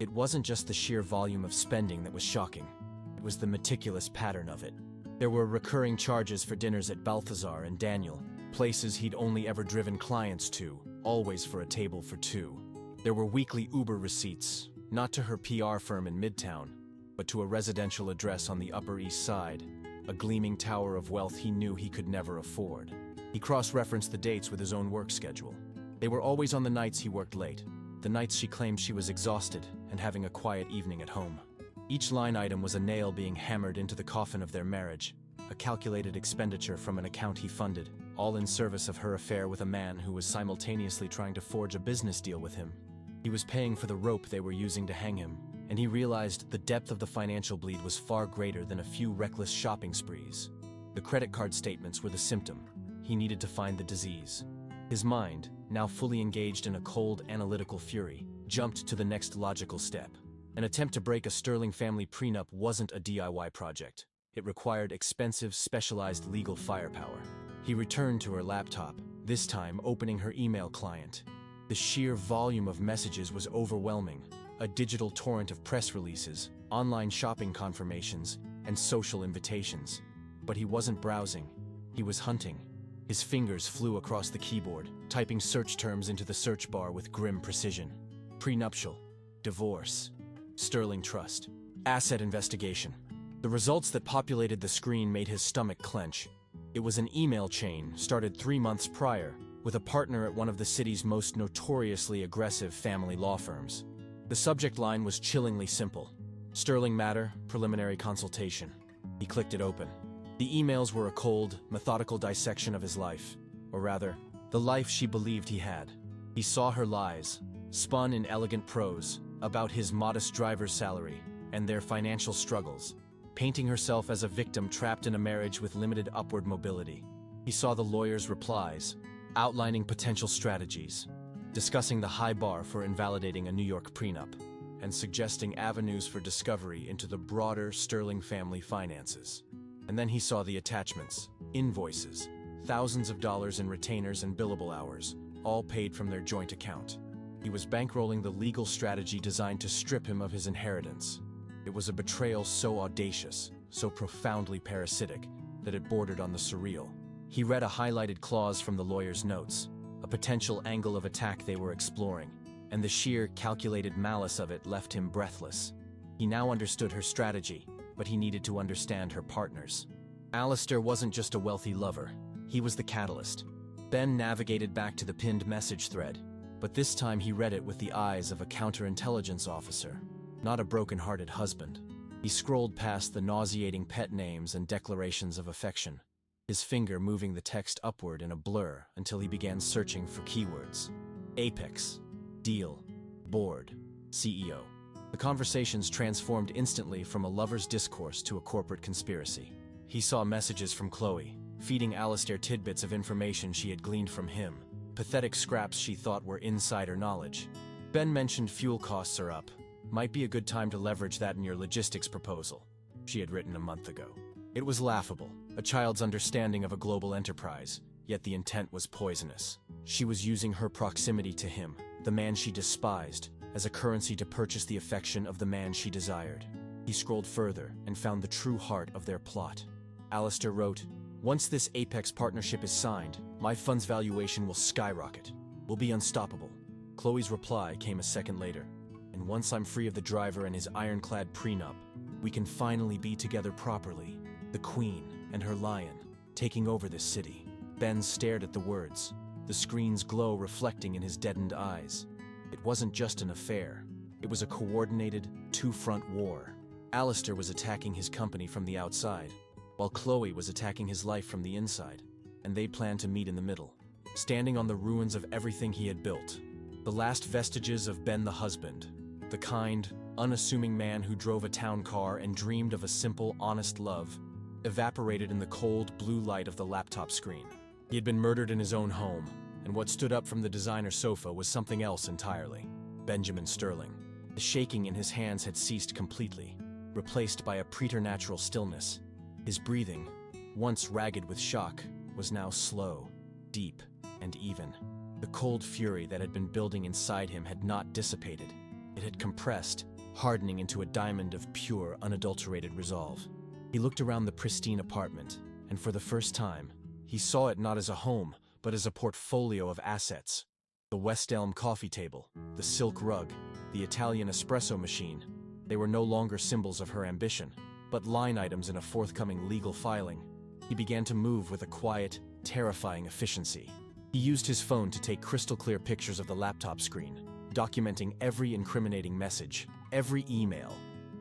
It wasn't just the sheer volume of spending that was shocking. It was the meticulous pattern of it. There were recurring charges for dinners at Balthazar and Daniel, places he'd only ever driven clients to, always for a table for two. There were weekly Uber receipts, not to her PR firm in Midtown, but to a residential address on the Upper East Side, a gleaming tower of wealth he knew he could never afford. He cross-referenced the dates with his own work schedule. They were always on the nights he worked late, the nights she claimed she was exhausted and having a quiet evening at home. Each line item was a nail being hammered into the coffin of their marriage, a calculated expenditure from an account he funded, all in service of her affair with a man who was simultaneously trying to forge a business deal with him. He was paying for the rope they were using to hang him, and he realized the depth of the financial bleed was far greater than a few reckless shopping sprees. The credit card statements were the symptom. He needed to find the disease. His mind, now fully engaged in a cold, analytical fury, jumped to the next logical step. An attempt to break a Sterling family prenup wasn't a DIY project. It required expensive, specialized legal firepower. He returned to her laptop, this time opening her email client. The sheer volume of messages was overwhelming, a digital torrent of press releases, online shopping confirmations, and social invitations. But he wasn't browsing, he was hunting. His fingers flew across the keyboard, typing search terms into the search bar with grim precision. Prenuptial, divorce, Sterling trust, asset investigation. The results that populated the screen made his stomach clench. It was an email chain started 3 months prior, with a partner at one of the city's most notoriously aggressive family law firms. The subject line was chillingly simple. Sterling matter, preliminary consultation. He clicked it open. The emails were a cold, methodical dissection of his life, or rather, the life she believed he had. He saw her lies, spun in elegant prose, about his modest driver's salary and their financial struggles, painting herself as a victim trapped in a marriage with limited upward mobility. He saw the lawyer's replies, outlining potential strategies, discussing the high bar for invalidating a New York prenup, and suggesting avenues for discovery into the broader Sterling family finances. And then he saw the attachments, invoices, thousands of dollars in retainers and billable hours, all paid from their joint account. He was bankrolling the legal strategy designed to strip him of his inheritance. It was a betrayal so audacious, so profoundly parasitic, that it bordered on the surreal. He read a highlighted clause from the lawyer's notes, a potential angle of attack they were exploring, and the sheer, calculated malice of it left him breathless. He now understood her strategy, but he needed to understand her partners. Alistair wasn't just a wealthy lover, he was the catalyst. Ben navigated back to the pinned message thread, but this time he read it with the eyes of a counterintelligence officer, not a broken-hearted husband. He scrolled past the nauseating pet names and declarations of affection, his finger moving the text upward in a blur until he began searching for keywords. Apex, deal, board, CEO. The conversations transformed instantly from a lover's discourse to a corporate conspiracy. He saw messages from Chloe, feeding Alistair tidbits of information she had gleaned from him, pathetic scraps she thought were insider knowledge. Ben mentioned fuel costs are up. Might be a good time to leverage that in your logistics proposal, she had written a month ago. It was laughable, a child's understanding of a global enterprise, yet the intent was poisonous. She was using her proximity to him, the man she despised, as a currency to purchase the affection of the man she desired. He scrolled further and found the true heart of their plot. Alistair wrote, "Once this Apex partnership is signed, my fund's valuation will skyrocket. We'll be unstoppable." Chloe's reply came a second later. "And once I'm free of the driver and his ironclad prenup, we can finally be together properly. The Queen and her lion, taking over this city." Ben stared at the words, the screen's glow reflecting in his deadened eyes. It wasn't just an affair. It was a coordinated, two-front war. Alistair was attacking his company from the outside, while Chloe was attacking his life from the inside, and they planned to meet in the middle, standing on the ruins of everything he had built. The last vestiges of Ben the husband, the kind, unassuming man who drove a town car and dreamed of a simple, honest love, evaporated in the cold, blue light of the laptop screen. He had been murdered in his own home, and what stood up from the designer sofa was something else entirely. Benjamin Sterling. The shaking in his hands had ceased completely, replaced by a preternatural stillness. His breathing, once ragged with shock, was now slow, deep, and even. The cold fury that had been building inside him had not dissipated. It had compressed, hardening into a diamond of pure, unadulterated resolve. He looked around the pristine apartment, and for the first time, he saw it not as a home, but as a portfolio of assets. The West Elm coffee table, the silk rug, the Italian espresso machine. They were no longer symbols of her ambition, but line items in a forthcoming legal filing. He began to move with a quiet, terrifying efficiency. He used his phone to take crystal-clear pictures of the laptop screen, documenting every incriminating message, every email,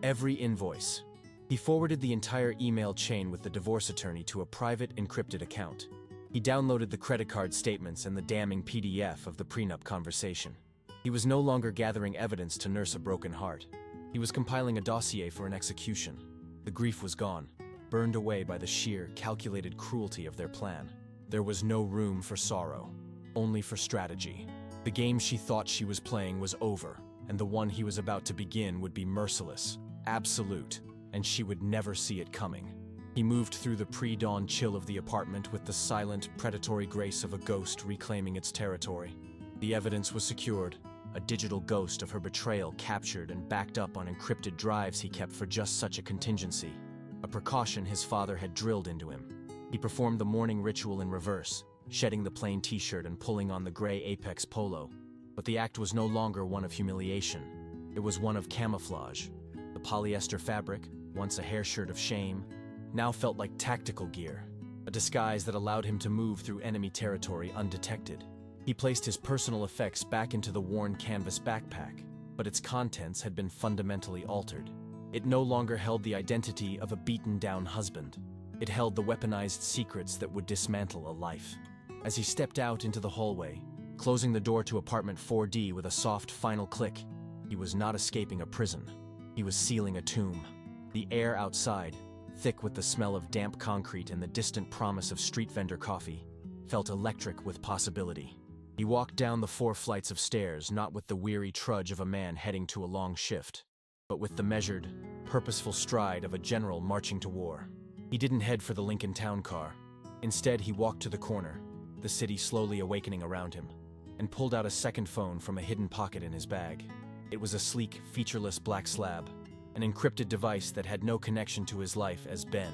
every invoice. He forwarded the entire email chain with the divorce attorney to a private, encrypted account. He downloaded the credit card statements and the damning PDF of the prenup conversation. He was no longer gathering evidence to nurse a broken heart. He was compiling a dossier for an execution. The grief was gone, burned away by the sheer, calculated cruelty of their plan. There was no room for sorrow, only for strategy. The game she thought she was playing was over, and the one he was about to begin would be merciless, absolute, and she would never see it coming. He moved through the pre-dawn chill of the apartment with the silent, predatory grace of a ghost reclaiming its territory. The evidence was secured, a digital ghost of her betrayal captured and backed up on encrypted drives he kept for just such a contingency, a precaution his father had drilled into him. He performed the morning ritual in reverse, shedding the plain t-shirt and pulling on the gray Apex polo. But the act was no longer one of humiliation. It was one of camouflage. The polyester fabric, once a hair shirt of shame, now felt like tactical gear, a disguise that allowed him to move through enemy territory undetected. He placed his personal effects back into the worn canvas backpack, but its contents had been fundamentally altered. It no longer held the identity of a beaten-down husband. It held the weaponized secrets that would dismantle a life. As he stepped out into the hallway, closing the door to apartment 4D with a soft final click, he was not escaping a prison. He was sealing a tomb. The air outside, thick with the smell of damp concrete and the distant promise of street vendor coffee, felt electric with possibility. He walked down the 4 flights of stairs, not with the weary trudge of a man heading to a long shift, but with the measured, purposeful stride of a general marching to war. He didn't head for the Lincoln town car. Instead, he walked to the corner, the city slowly awakening around him, and pulled out a second phone from a hidden pocket in his bag. It was a sleek, featureless black slab, an encrypted device that had no connection to his life as Ben.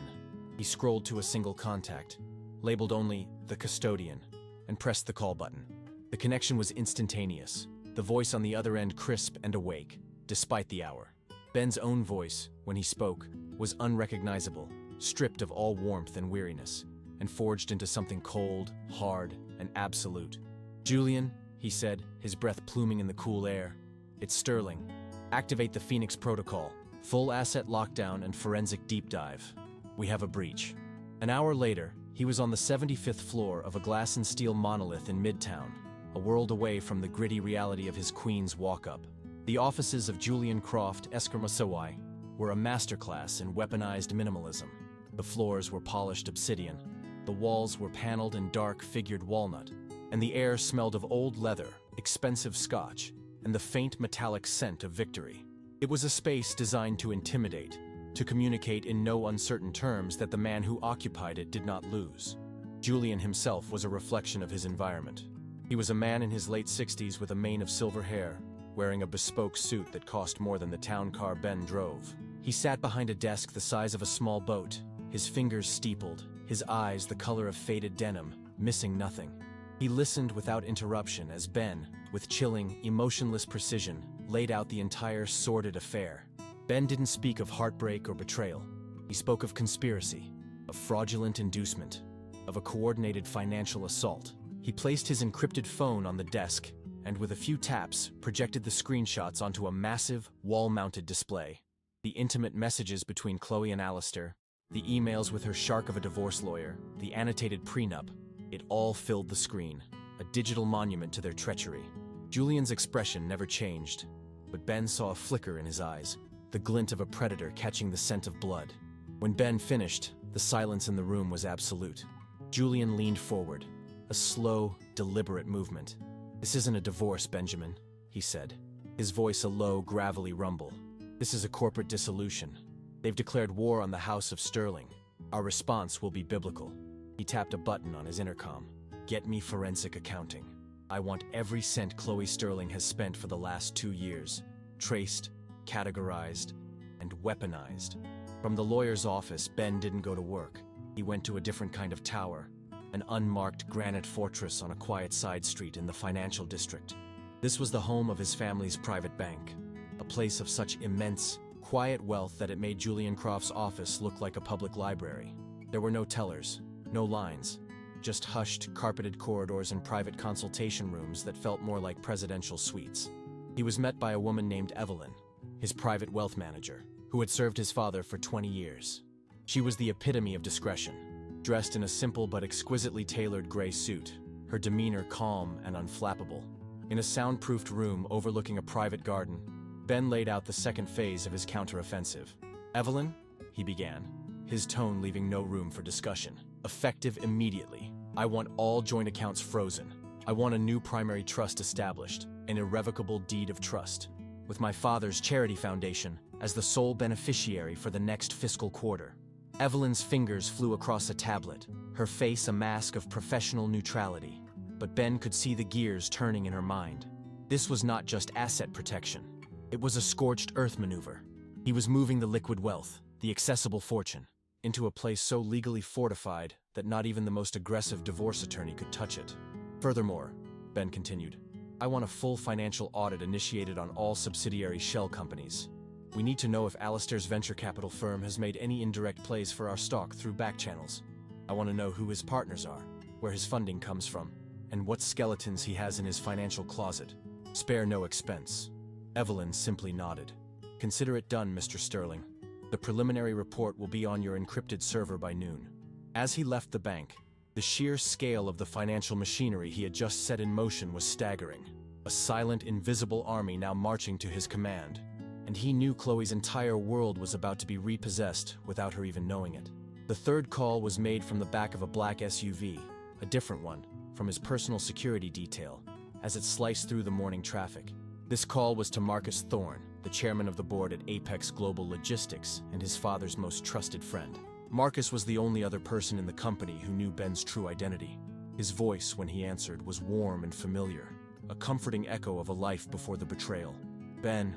He scrolled to a single contact, labeled only the custodian, and pressed the call button. The connection was instantaneous, the voice on the other end crisp and awake, despite the hour. Ben's own voice, when he spoke, was unrecognizable, stripped of all warmth and weariness, and forged into something cold, hard, and absolute. "Julian," he said, his breath pluming in the cool air. "It's Sterling. Activate the Phoenix Protocol. Full asset lockdown and forensic deep dive. We have a breach." An hour later, he was on the 75th floor of a glass and steel monolith in Midtown, a world away from the gritty reality of his Queens walk-up. The offices of Julian Croft Eskermasawai were a masterclass in weaponized minimalism. The floors were polished obsidian, the walls were paneled in dark figured walnut, and the air smelled of old leather, expensive scotch, and the faint metallic scent of victory. It was a space designed to intimidate, to communicate in no uncertain terms that the man who occupied it did not lose. Julian himself was a reflection of his environment. He was a man in his late 60s with a mane of silver hair, wearing a bespoke suit that cost more than the town car Ben drove. He sat behind a desk the size of a small boat, his fingers steepled, his eyes the color of faded denim, missing nothing. He listened without interruption as Ben, with chilling, emotionless precision, laid out the entire sordid affair. Ben didn't speak of heartbreak or betrayal. He spoke of conspiracy, of fraudulent inducement, of a coordinated financial assault. He placed his encrypted phone on the desk and, with a few taps, projected the screenshots onto a massive, wall-mounted display. The intimate messages between Chloe and Alistair, the emails with her shark of a divorce lawyer, the annotated prenup, it all filled the screen, a digital monument to their treachery. Julian's expression never changed, but Ben saw a flicker in his eyes, the glint of a predator catching the scent of blood. When Ben finished, the silence in the room was absolute. Julian leaned forward, a slow, deliberate movement. "This isn't a divorce, Benjamin," he said, his voice a low, gravelly rumble. "This is a corporate dissolution. They've declared war on the House of Sterling. Our response will be biblical." He tapped a button on his intercom. "Get me forensic accounting. I want every cent Chloe Sterling has spent for the last 2 years, traced, categorized, and weaponized." From the lawyer's office, Ben didn't go to work. He went to a different kind of tower, an unmarked granite fortress on a quiet side street in the financial district. This was the home of his family's private bank, a place of such immense, quiet wealth that it made Julian Croft's office look like a public library. There were no tellers, no lines, just hushed, carpeted corridors and private consultation rooms that felt more like presidential suites. He was met by a woman named Evelyn, his private wealth manager, who had served his father for 20 years. She was the epitome of discretion, dressed in a simple but exquisitely tailored gray suit, her demeanor calm and unflappable. In a soundproofed room overlooking a private garden, Ben laid out the second phase of his counteroffensive. "Evelyn," he began, his tone leaving no room for discussion. "Effective immediately. I want all joint accounts frozen. I want a new primary trust established, an irrevocable deed of trust, with my father's charity foundation as the sole beneficiary for the next fiscal quarter." Evelyn's fingers flew across a tablet, her face a mask of professional neutrality, but Ben could see the gears turning in her mind. This was not just asset protection. It was a scorched earth maneuver. He was moving the liquid wealth, the accessible fortune, into a place so legally fortified that not even the most aggressive divorce attorney could touch it. "Furthermore," Ben continued, "I want a full financial audit initiated on all subsidiary shell companies. We need to know if Alistair's venture capital firm has made any indirect plays for our stock through back channels. I want to know who his partners are, where his funding comes from, and what skeletons he has in his financial closet. Spare no expense." Evelyn simply nodded. "Consider it done, Mr. Sterling. The preliminary report will be on your encrypted server by noon." As he left the bank, the sheer scale of the financial machinery he had just set in motion was staggering. A silent, invisible army now marching to his command. And he knew Chloe's entire world was about to be repossessed without her even knowing it. The third call was made from the back of a black SUV, a different one, from his personal security detail, as it sliced through the morning traffic. This call was to Marcus Thorne, the chairman of the board at Apex Global Logistics and his father's most trusted friend. Marcus was the only other person in the company who knew Ben's true identity. His voice, when he answered, was warm and familiar, a comforting echo of a life before the betrayal. "Ben,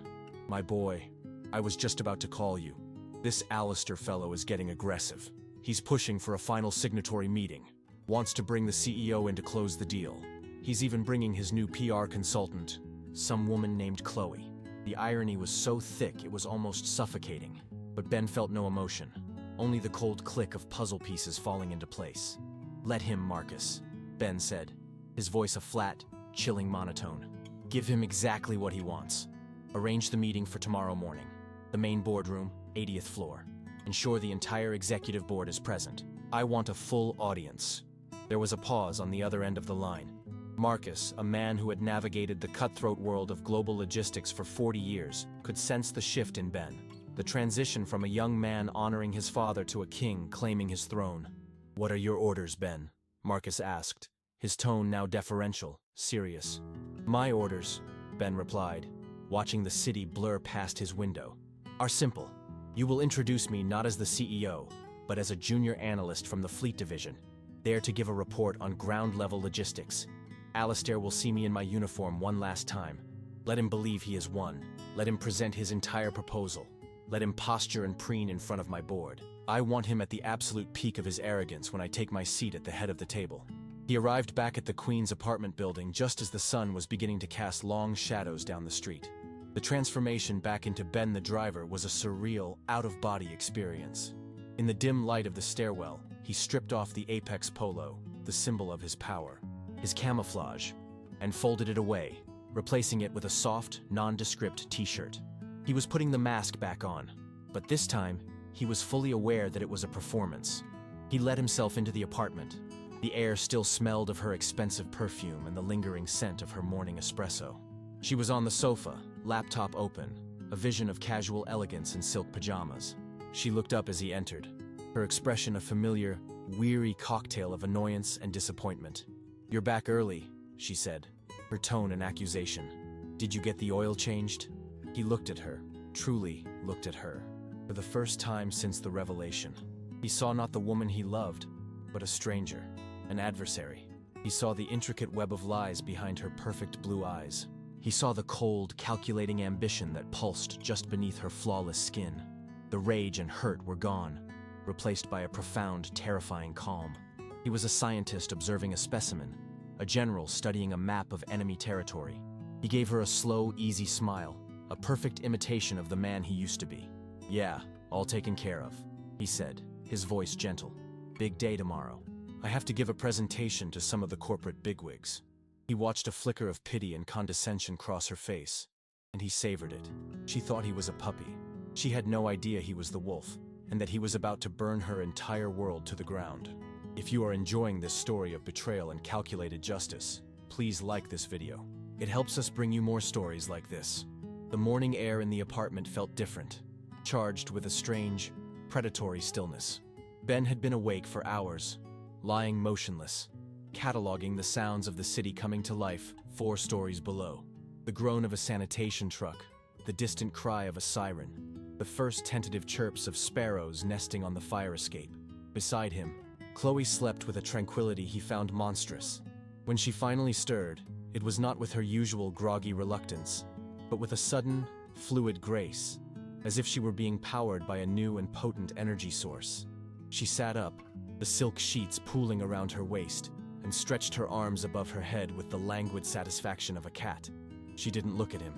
my boy, I was just about to call you. This Alistair fellow is getting aggressive. He's pushing for a final signatory meeting, wants to bring the CEO in to close the deal. He's even bringing his new PR consultant, some woman named Chloe. The irony was so thick it was almost suffocating, but Ben felt no emotion, only the cold click of puzzle pieces falling into place. "Let him, Marcus," Ben said, his voice a flat, chilling monotone. "Give him exactly what he wants. Arrange the meeting for tomorrow morning. The main boardroom, 80th floor. Ensure the entire executive board is present. I want a full audience." There was a pause on the other end of the line. Marcus, a man who had navigated the cutthroat world of global logistics for 40 years, could sense the shift in Ben, the transition from a young man honoring his father to a king claiming his throne. "What are your orders, Ben?" Marcus asked, his tone now deferential, serious. "My orders," Ben replied, watching the city blur past his window, "are simple. You will introduce me not as the CEO, but as a junior analyst from the Fleet Division, there to give a report on ground-level logistics. Alistair will see me in my uniform one last time. Let him believe he has won. Let him present his entire proposal. Let him posture and preen in front of my board. I want him at the absolute peak of his arrogance when I take my seat at the head of the table." He arrived back at the Queen's apartment building just as the sun was beginning to cast long shadows down the street. The transformation back into Ben the driver was a surreal, out-of-body experience. In the dim light of the stairwell, he stripped off the Apex polo, the symbol of his power, his camouflage, and folded it away, replacing it with a soft, nondescript t-shirt. He was putting the mask back on, but this time, he was fully aware that it was a performance. He let himself into the apartment. The air still smelled of her expensive perfume and the lingering scent of her morning espresso. She was on the sofa, laptop open, a vision of casual elegance in silk pajamas. She looked up as he entered, her expression a familiar, weary cocktail of annoyance and disappointment. "You're back early," she said, her tone an accusation. "Did you get the oil changed?" He looked at her, truly looked at her. For the first time since the revelation, he saw not the woman he loved, but a stranger, an adversary. He saw the intricate web of lies behind her perfect blue eyes. He saw the cold, calculating ambition that pulsed just beneath her flawless skin. The rage and hurt were gone, replaced by a profound, terrifying calm. He was a scientist observing a specimen, a general studying a map of enemy territory. He gave her a slow, easy smile, a perfect imitation of the man he used to be. "Yeah, all taken care of," he said, his voice gentle. "Big day tomorrow. I have to give a presentation to some of the corporate bigwigs." He watched a flicker of pity and condescension cross her face, and he savored it. She thought he was a puppy. She had no idea he was the wolf, and that he was about to burn her entire world to the ground. If you are enjoying this story of betrayal and calculated justice, please like this video. It helps us bring you more stories like this. The morning air in the apartment felt different, charged with a strange, predatory stillness. Ben had been awake for hours, lying motionless, cataloging the sounds of the city coming to life 4 stories below. The groan of a sanitation truck, the distant cry of a siren, the first tentative chirps of sparrows nesting on the fire escape. Beside him, Chloe slept with a tranquility he found monstrous. When she finally stirred, it was not with her usual groggy reluctance, but with a sudden, fluid grace, as if she were being powered by a new and potent energy source. She sat up, the silk sheets pooling around her waist, and stretched her arms above her head with the languid satisfaction of a cat. She didn't look at him.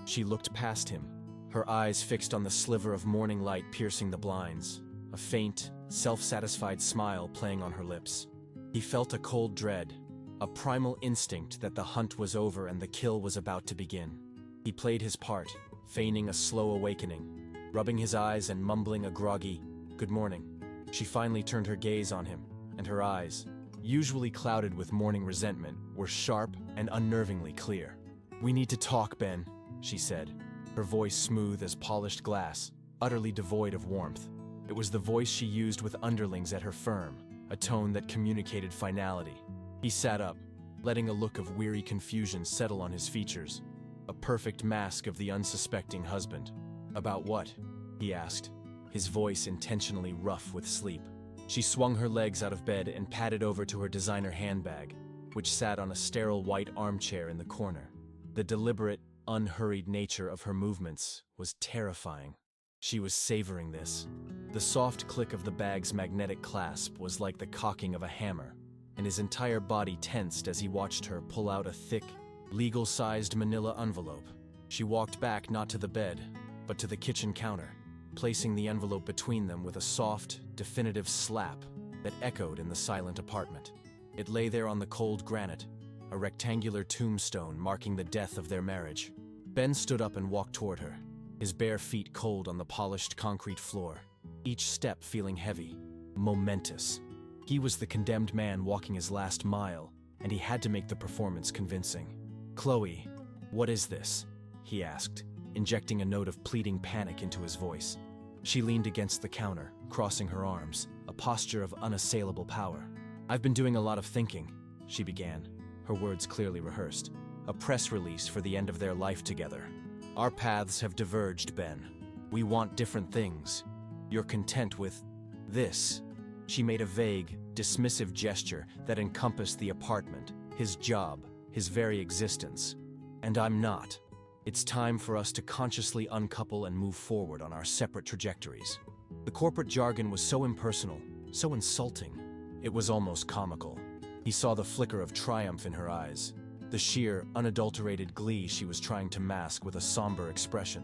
She looked past him, her eyes fixed on the sliver of morning light piercing the blinds, a faint, self-satisfied smile playing on her lips. He felt a cold dread, a primal instinct that the hunt was over and the kill was about to begin. He played his part, feigning a slow awakening, rubbing his eyes and mumbling a groggy, "Good morning." She finally turned her gaze on him, and her eyes, usually clouded with morning resentment, were sharp and unnervingly clear. "We need to talk, Ben," she said, her voice smooth as polished glass, utterly devoid of warmth. It was the voice she used with underlings at her firm, a tone that communicated finality. He sat up, letting a look of weary confusion settle on his features, a perfect mask of the unsuspecting husband. "About what?" he asked, his voice intentionally rough with sleep. She swung her legs out of bed and padded over to her designer handbag, which sat on a sterile white armchair in the corner. The deliberate, unhurried nature of her movements was terrifying. She was savoring this. The soft click of the bag's magnetic clasp was like the cocking of a hammer, and his entire body tensed as he watched her pull out a thick, legal-sized manila envelope. She walked back not to the bed, but to the kitchen counter, placing the envelope between them with a soft, definitive slap that echoed in the silent apartment. It lay there on the cold granite, a rectangular tombstone marking the death of their marriage. Ben stood up and walked toward her, his bare feet cold on the polished concrete floor, each step feeling heavy, momentous. He was the condemned man walking his last mile, and he had to make the performance convincing. "Chloe, what is this?" he asked, injecting a note of pleading panic into his voice. She leaned against the counter, crossing her arms, a posture of unassailable power. "I've been doing a lot of thinking," she began, her words clearly rehearsed. "A press release for the end of their life together. Our paths have diverged, Ben. We want different things. You're content with this." She made a vague, dismissive gesture that encompassed the apartment, his job, his very existence. "And I'm not. It's time for us to consciously uncouple and move forward on our separate trajectories." The corporate jargon was so impersonal, so insulting. It was almost comical. He saw the flicker of triumph in her eyes, the sheer, unadulterated glee she was trying to mask with a somber expression.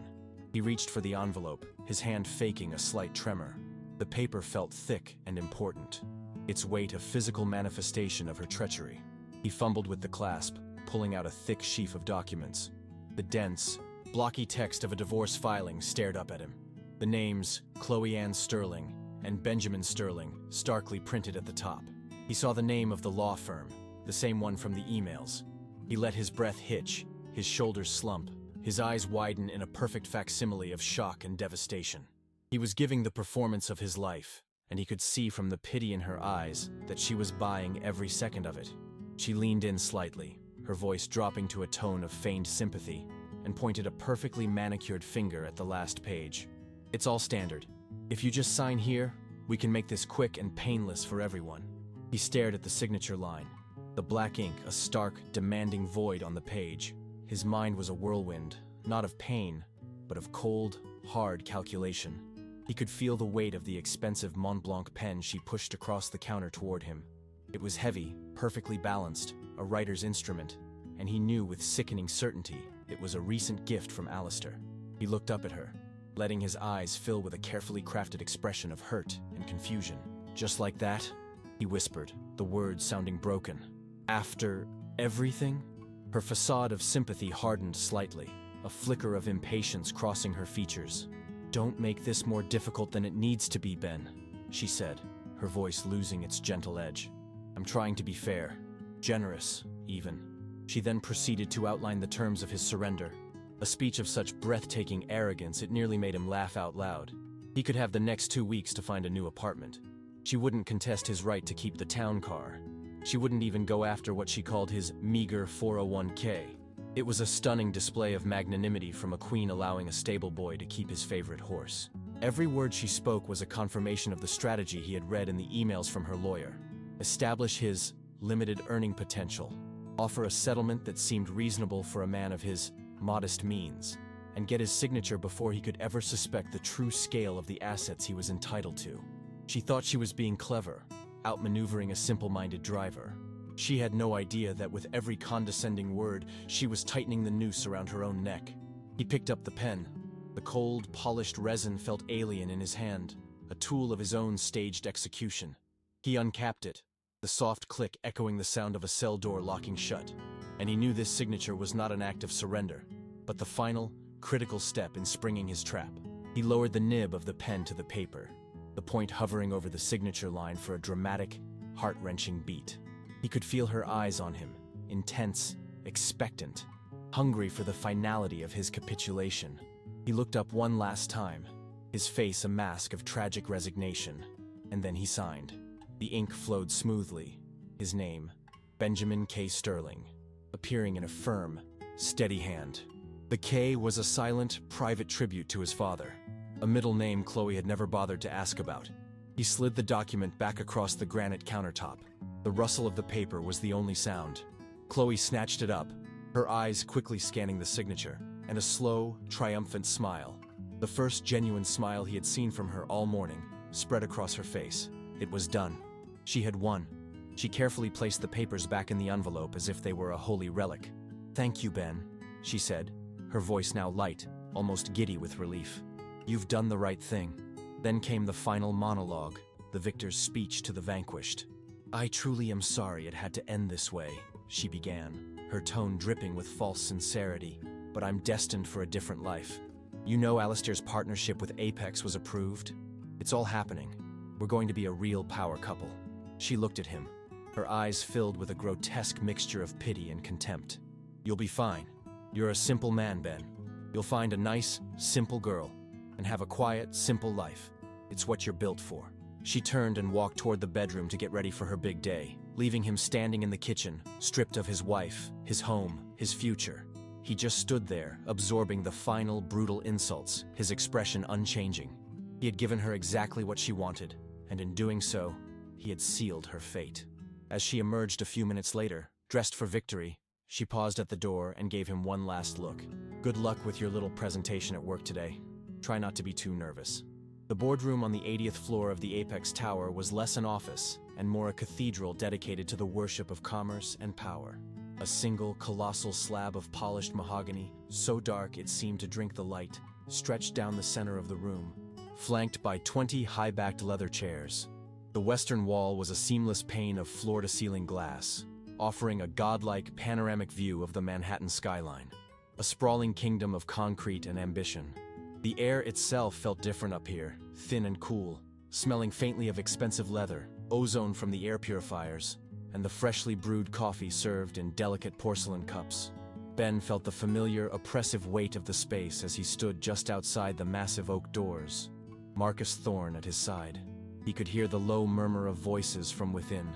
He reached for the envelope, his hand faking a slight tremor. The paper felt thick and important, its weight a physical manifestation of her treachery. He fumbled with the clasp, pulling out a thick sheaf of documents. The dense, blocky text of a divorce filing stared up at him. The names, Chloe Ann Sterling and Benjamin Sterling, starkly printed at the top. He saw the name of the law firm, the same one from the emails. He let his breath hitch, his shoulders slump, his eyes widen in a perfect facsimile of shock and devastation. He was giving the performance of his life, and he could see from the pity in her eyes that she was buying every second of it. She leaned in slightly, her voice dropping to a tone of feigned sympathy, and pointed a perfectly manicured finger at the last page. "It's all standard. If you just sign here, we can make this quick and painless for everyone." He stared at the signature line, the black ink a stark, demanding void on the page. His mind was a whirlwind, not of pain, but of cold, hard calculation. He could feel the weight of the expensive Mont Blanc pen she pushed across the counter toward him. It was heavy, perfectly balanced, a writer's instrument, and he knew with sickening certainty it was a recent gift from Alistair. He looked up at her, letting his eyes fill with a carefully crafted expression of hurt and confusion. "Just like that?" he whispered, the words sounding broken. "After everything?" Her facade of sympathy hardened slightly, a flicker of impatience crossing her features. "Don't make this more difficult than it needs to be, Ben," she said, her voice losing its gentle edge. "I'm trying to be fair, generous, even." She then proceeded to outline the terms of his surrender, a speech of such breathtaking arrogance it nearly made him laugh out loud. He could have the next 2 weeks to find a new apartment. She wouldn't contest his right to keep the town car. She wouldn't even go after what she called his meager 401k. It was a stunning display of magnanimity from a queen allowing a stable boy to keep his favorite horse. Every word she spoke was a confirmation of the strategy he had read in the emails from her lawyer. Establish his limited earning potential, offer a settlement that seemed reasonable for a man of his modest means, and get his signature before he could ever suspect the true scale of the assets he was entitled to. She thought she was being clever, outmaneuvering a simple-minded driver. She had no idea that with every condescending word, she was tightening the noose around her own neck. He picked up the pen. The cold, polished resin felt alien in his hand, a tool of his own staged execution. He uncapped it, the soft click echoing the sound of a cell door locking shut. And he knew this signature was not an act of surrender, but the final, critical step in springing his trap. He lowered the nib of the pen to the paper, the point hovering over the signature line for a dramatic, heart-wrenching beat. He could feel her eyes on him, intense, expectant, hungry for the finality of his capitulation. He looked up one last time, his face a mask of tragic resignation, and then he signed. The ink flowed smoothly, his name, Benjamin K. Sterling, appearing in a firm, steady hand. The K was a silent, private tribute to his father, a middle name Chloe had never bothered to ask about. He slid the document back across the granite countertop. The rustle of the paper was the only sound. Chloe snatched it up, her eyes quickly scanning the signature, and a slow, triumphant smile, the first genuine smile he had seen from her all morning, spread across her face. It was done. She had won. She carefully placed the papers back in the envelope as if they were a holy relic. "Thank you, Ben," she said, her voice now light, almost giddy with relief. "You've done the right thing." Then came the final monologue, the victor's speech to the vanquished. "I truly am sorry it had to end this way," she began, her tone dripping with false sincerity, "but I'm destined for a different life. You know Alistair's partnership with Apex was approved? It's all happening. We're going to be a real power couple." She looked at him, her eyes filled with a grotesque mixture of pity and contempt. "You'll be fine. You're a simple man, Ben. You'll find a nice, simple girl, and have a quiet, simple life. It's what you're built for." She turned and walked toward the bedroom to get ready for her big day, leaving him standing in the kitchen, stripped of his wife, his home, his future. He just stood there, absorbing the final, brutal insults, his expression unchanging. He had given her exactly what she wanted, and in doing so, he had sealed her fate. As she emerged a few minutes later, dressed for victory, she paused at the door and gave him one last look. "Good luck with your little presentation at work today. Try not to be too nervous." The boardroom on the 80th floor of the Apex Tower was less an office and more a cathedral dedicated to the worship of commerce and power. A single, colossal slab of polished mahogany, so dark it seemed to drink the light, stretched down the center of the room, flanked by 20 high-backed leather chairs. The western wall was a seamless pane of floor-to-ceiling glass, offering a godlike panoramic view of the Manhattan skyline. A sprawling kingdom of concrete and ambition. The air itself felt different up here, thin and cool, smelling faintly of expensive leather, ozone from the air purifiers, and the freshly brewed coffee served in delicate porcelain cups. Ben felt the familiar, oppressive weight of the space as he stood just outside the massive oak doors, Marcus Thorne at his side. He could hear the low murmur of voices from within,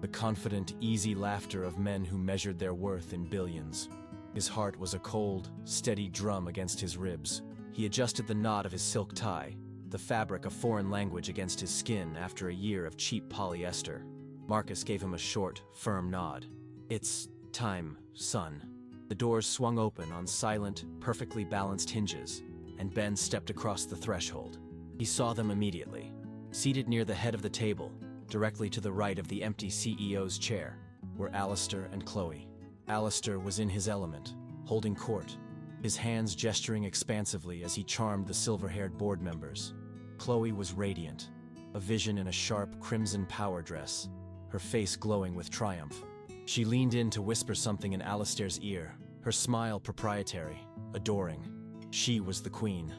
the confident, easy laughter of men who measured their worth in billions. His heart was a cold, steady drum against his ribs. He adjusted the knot of his silk tie, the fabric a foreign language against his skin after a year of cheap polyester. Marcus gave him a short, firm nod. "It's time, son." The doors swung open on silent, perfectly balanced hinges, and Ben stepped across the threshold. He saw them immediately. Seated near the head of the table, directly to the right of the empty CEO's chair, were Alistair and Chloe. Alistair was in his element, holding court, his hands gesturing expansively as he charmed the silver-haired board members. Chloe was radiant, a vision in a sharp crimson power dress, her face glowing with triumph. She leaned in to whisper something in Alistair's ear, her smile proprietary, adoring. She was the queen,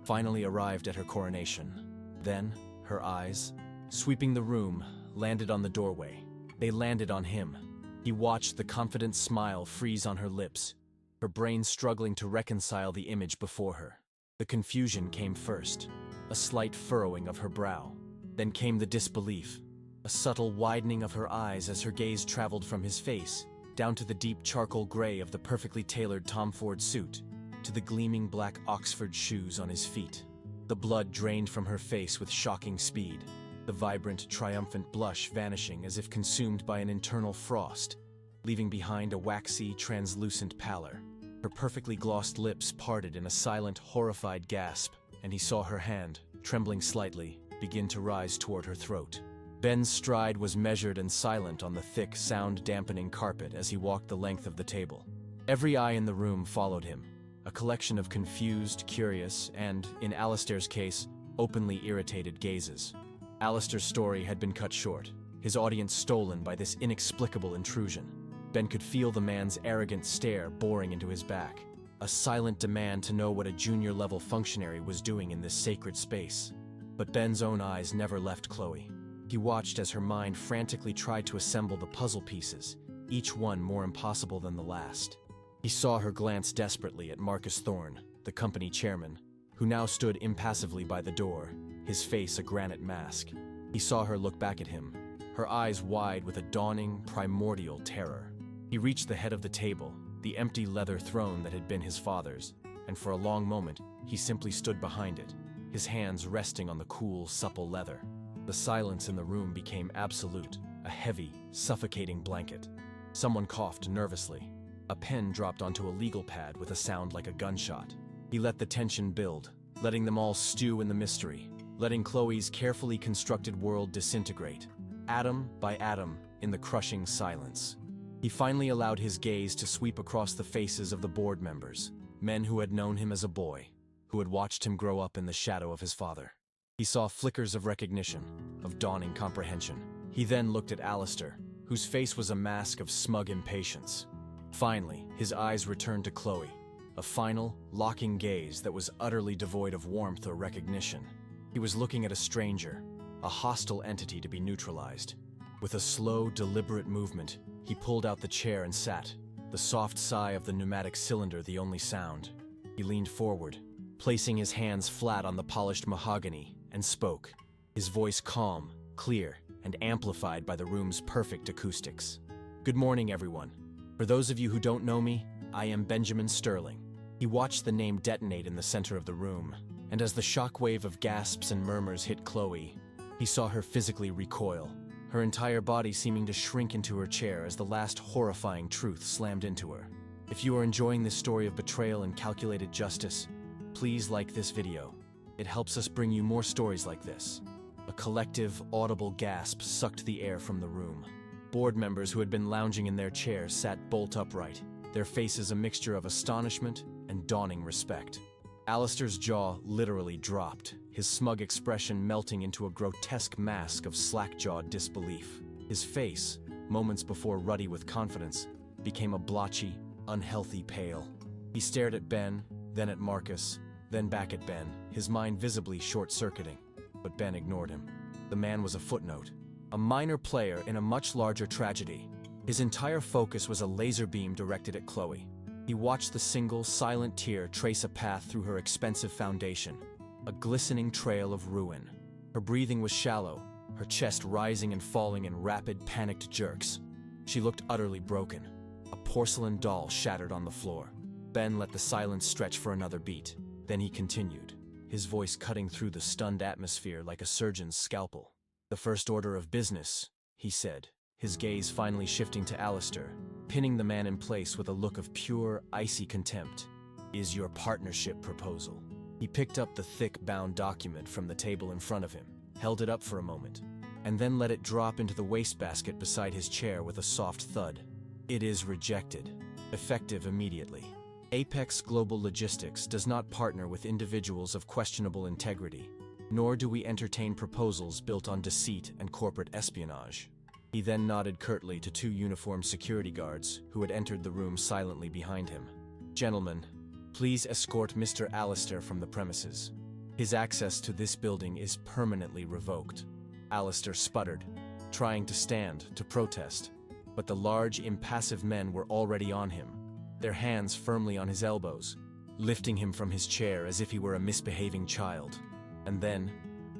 finally arrived at her coronation. Then, her eyes, sweeping the room, landed on the doorway. They landed on him. He watched the confident smile freeze on her lips, her brain struggling to reconcile the image before her. The confusion came first, a slight furrowing of her brow. Then came the disbelief, a subtle widening of her eyes as her gaze traveled from his face, down to the deep charcoal gray of the perfectly tailored Tom Ford suit, to the gleaming black Oxford shoes on his feet. The blood drained from her face with shocking speed, the vibrant, triumphant blush vanishing as if consumed by an internal frost, leaving behind a waxy, translucent pallor. Her perfectly glossed lips parted in a silent, horrified gasp, and he saw her hand, trembling slightly, begin to rise toward her throat. Ben's stride was measured and silent on the thick, sound-dampening carpet as he walked the length of the table. Every eye in the room followed him, a collection of confused, curious, and, in Alistair's case, openly irritated gazes. Alistair's story had been cut short, his audience stolen by this inexplicable intrusion. Ben could feel the man's arrogant stare boring into his back, a silent demand to know what a junior-level functionary was doing in this sacred space. But Ben's own eyes never left Chloe. He watched as her mind frantically tried to assemble the puzzle pieces, each one more impossible than the last. He saw her glance desperately at Marcus Thorne, the company chairman, who now stood impassively by the door, his face a granite mask. He saw her look back at him, her eyes wide with a dawning, primordial terror. He reached the head of the table, the empty leather throne that had been his father's, and for a long moment, he simply stood behind it, his hands resting on the cool, supple leather. The silence in the room became absolute, a heavy, suffocating blanket. Someone coughed nervously. A pen dropped onto a legal pad with a sound like a gunshot. He let the tension build, letting them all stew in the mystery, letting Chloe's carefully constructed world disintegrate, atom by atom, in the crushing silence. He finally allowed his gaze to sweep across the faces of the board members, men who had known him as a boy, who had watched him grow up in the shadow of his father. He saw flickers of recognition, of dawning comprehension. He then looked at Alistair, whose face was a mask of smug impatience. Finally, his eyes returned to Chloe, a final, locking gaze that was utterly devoid of warmth or recognition. He was looking at a stranger, a hostile entity to be neutralized. With a slow, deliberate movement, he pulled out the chair and sat, the soft sigh of the pneumatic cylinder the only sound. He leaned forward, placing his hands flat on the polished mahogany, and spoke, his voice calm, clear, and amplified by the room's perfect acoustics. "Good morning, everyone. For those of you who don't know me, I am Benjamin Sterling." He watched the name detonate in the center of the room, and as the shockwave of gasps and murmurs hit Chloe, he saw her physically recoil, her entire body seeming to shrink into her chair as the last horrifying truth slammed into her. If you are enjoying this story of betrayal and calculated justice, please like this video. It helps us bring you more stories like this. A collective, audible gasp sucked the air from the room. Board members who had been lounging in their chairs sat bolt upright, their faces a mixture of astonishment and dawning respect. Alistair's jaw literally dropped, his smug expression melting into a grotesque mask of slack-jawed disbelief. His face, moments before ruddy with confidence, became a blotchy, unhealthy pale. He stared at Ben, then at Marcus, then back at Ben, his mind visibly short-circuiting. But Ben ignored him. The man was a footnote, a minor player in a much larger tragedy. His entire focus was a laser beam directed at Chloe. He watched the single, silent tear trace a path through her expensive foundation, a glistening trail of ruin. Her breathing was shallow, her chest rising and falling in rapid, panicked jerks. She looked utterly broken, a porcelain doll shattered on the floor. Ben let the silence stretch for another beat. Then he continued, his voice cutting through the stunned atmosphere like a surgeon's scalpel. "The first order of business," he said, his gaze finally shifting to Alistair, pinning the man in place with a look of pure, icy contempt, "is your partnership proposal." He picked up the thick, bound document from the table in front of him, held it up for a moment, and then let it drop into the wastebasket beside his chair with a soft thud. "It is rejected, effective immediately. Apex Global Logistics does not partner with individuals of questionable integrity, nor do we entertain proposals built on deceit and corporate espionage." He then nodded curtly to two uniformed security guards who had entered the room silently behind him. "Gentlemen, please escort Mr. Alistair from the premises. His access to this building is permanently revoked." Alistair sputtered, trying to stand, to protest, but the large, impassive men were already on him, their hands firmly on his elbows, lifting him from his chair as if he were a misbehaving child. And then,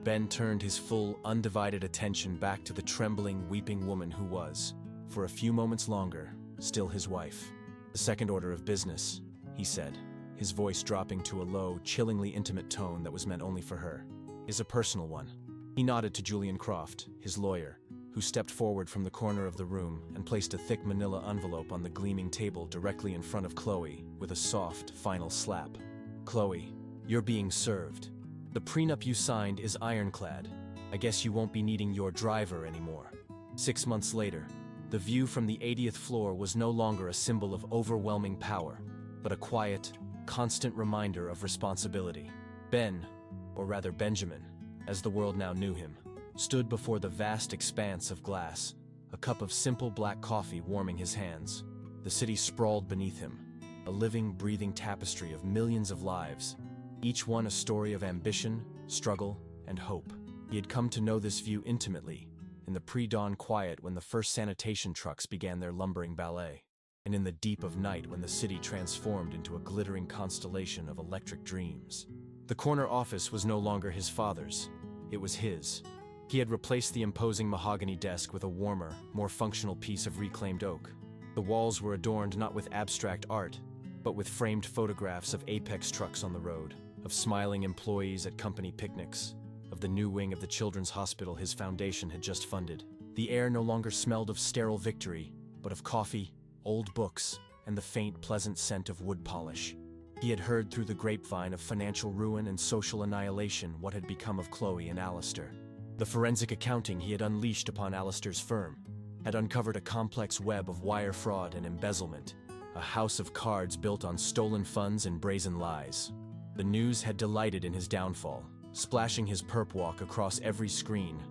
Ben turned his full, undivided attention back to the trembling, weeping woman who was, for a few moments longer, still his wife. "The second order of business," he said, his voice dropping to a low, chillingly intimate tone that was meant only for her, "is a personal one." He nodded to Julian Croft, his lawyer, who stepped forward from the corner of the room and placed a thick manila envelope on the gleaming table directly in front of Chloe with a soft, final slap. "Chloe, you're being served. The prenup you signed is ironclad. I guess you won't be needing your driver anymore." 6 months later, the view from the 80th floor was no longer a symbol of overwhelming power, but a quiet, constant reminder of responsibility. Ben, or rather Benjamin, as the world now knew him, stood before the vast expanse of glass, a cup of simple black coffee warming his hands. The city sprawled beneath him, a living, breathing tapestry of millions of lives, each one a story of ambition, struggle, and hope. He had come to know this view intimately, in the pre-dawn quiet when the first sanitation trucks began their lumbering ballet, and in the deep of night when the city transformed into a glittering constellation of electric dreams. The corner office was no longer his father's, it was his. He had replaced the imposing mahogany desk with a warmer, more functional piece of reclaimed oak. The walls were adorned not with abstract art, but with framed photographs of Apex trucks on the road, of smiling employees at company picnics, of the new wing of the children's hospital his foundation had just funded. The air no longer smelled of sterile victory, but of coffee, old books, and the faint, pleasant scent of wood polish. He had heard through the grapevine of financial ruin and social annihilation what had become of Chloe and Alistair. The forensic accounting he had unleashed upon Alistair's firm had uncovered a complex web of wire fraud and embezzlement, a house of cards built on stolen funds and brazen lies. The news had delighted in his downfall, splashing his perp walk across every screen.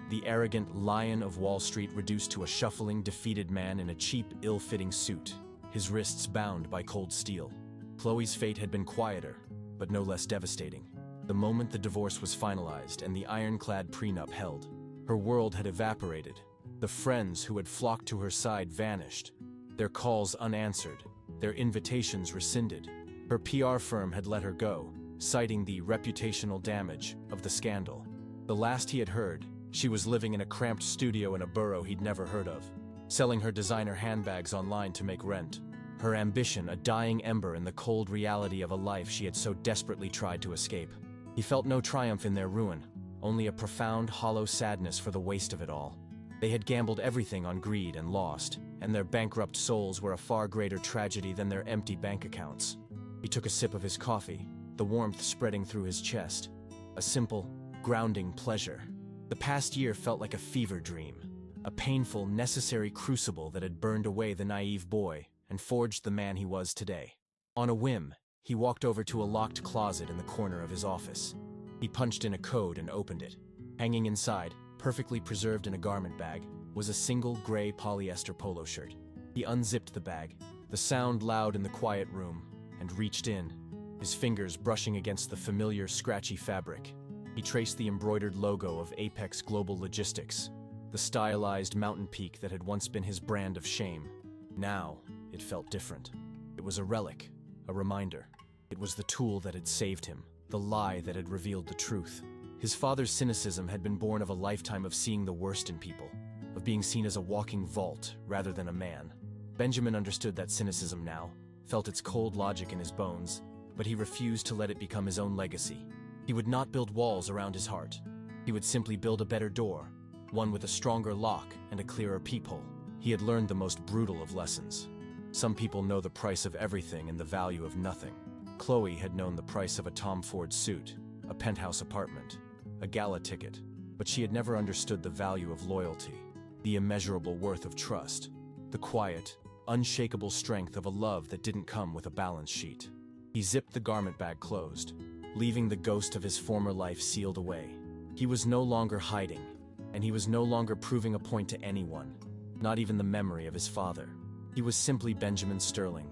The arrogant Lion of Wall Street reduced to a shuffling, defeated man in a cheap, ill-fitting suit, his wrists bound by cold steel. Chloe's fate had been quieter, but no less devastating. The moment the divorce was finalized and the ironclad prenup held, her world had evaporated. The friends who had flocked to her side vanished, their calls unanswered, their invitations rescinded. Her PR firm had let her go, citing the reputational damage of the scandal. The last he had heard, she was living in a cramped studio in a borough he'd never heard of, selling her designer handbags online to make rent. Her ambition a dying ember in the cold reality of a life she had so desperately tried to escape. He felt no triumph in their ruin, only a profound, hollow sadness for the waste of it all. They had gambled everything on greed and lost, and their bankrupt souls were a far greater tragedy than their empty bank accounts. He took a sip of his coffee, the warmth spreading through his chest. A simple, grounding pleasure. The past year felt like a fever dream, a painful, necessary crucible that had burned away the naive boy and forged the man he was today. On a whim, he walked over to a locked closet in the corner of his office. He punched in a code and opened it. Hanging inside, perfectly preserved in a garment bag, was a single gray polyester polo shirt. He unzipped the bag, the sound loud in the quiet room, and reached in, his fingers brushing against the familiar scratchy fabric. He traced the embroidered logo of Apex Global Logistics, the stylized mountain peak that had once been his brand of shame. Now, it felt different. It was a relic, a reminder. It was the tool that had saved him, the lie that had revealed the truth. His father's cynicism had been born of a lifetime of seeing the worst in people, of being seen as a walking vault rather than a man. Benjamin understood that cynicism now, felt its cold logic in his bones, but he refused to let it become his own legacy. He would not build walls around his heart. He would simply build a better door, one with a stronger lock and a clearer peephole. He had learned the most brutal of lessons. Some people know the price of everything and the value of nothing. Chloe had known the price of a Tom Ford suit, a penthouse apartment, a gala ticket, but she had never understood the value of loyalty, the immeasurable worth of trust, the quiet, unshakable strength of a love that didn't come with a balance sheet. He zipped the garment bag closed, leaving the ghost of his former life sealed away. He was no longer hiding, and he was no longer proving a point to anyone, not even the memory of his father. He was simply Benjamin Sterling,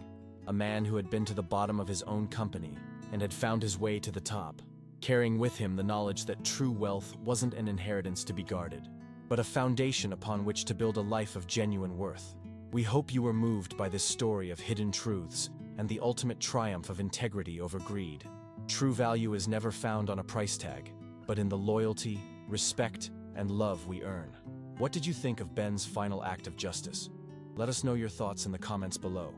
a man who had been to the bottom of his own company and had found his way to the top, carrying with him the knowledge that true wealth wasn't an inheritance to be guarded, but a foundation upon which to build a life of genuine worth. We hope you were moved by this story of hidden truths and the ultimate triumph of integrity over greed. True value is never found on a price tag, but in the loyalty, respect, and love we earn. What did you think of Ben's final act of justice? Let us know your thoughts in the comments below.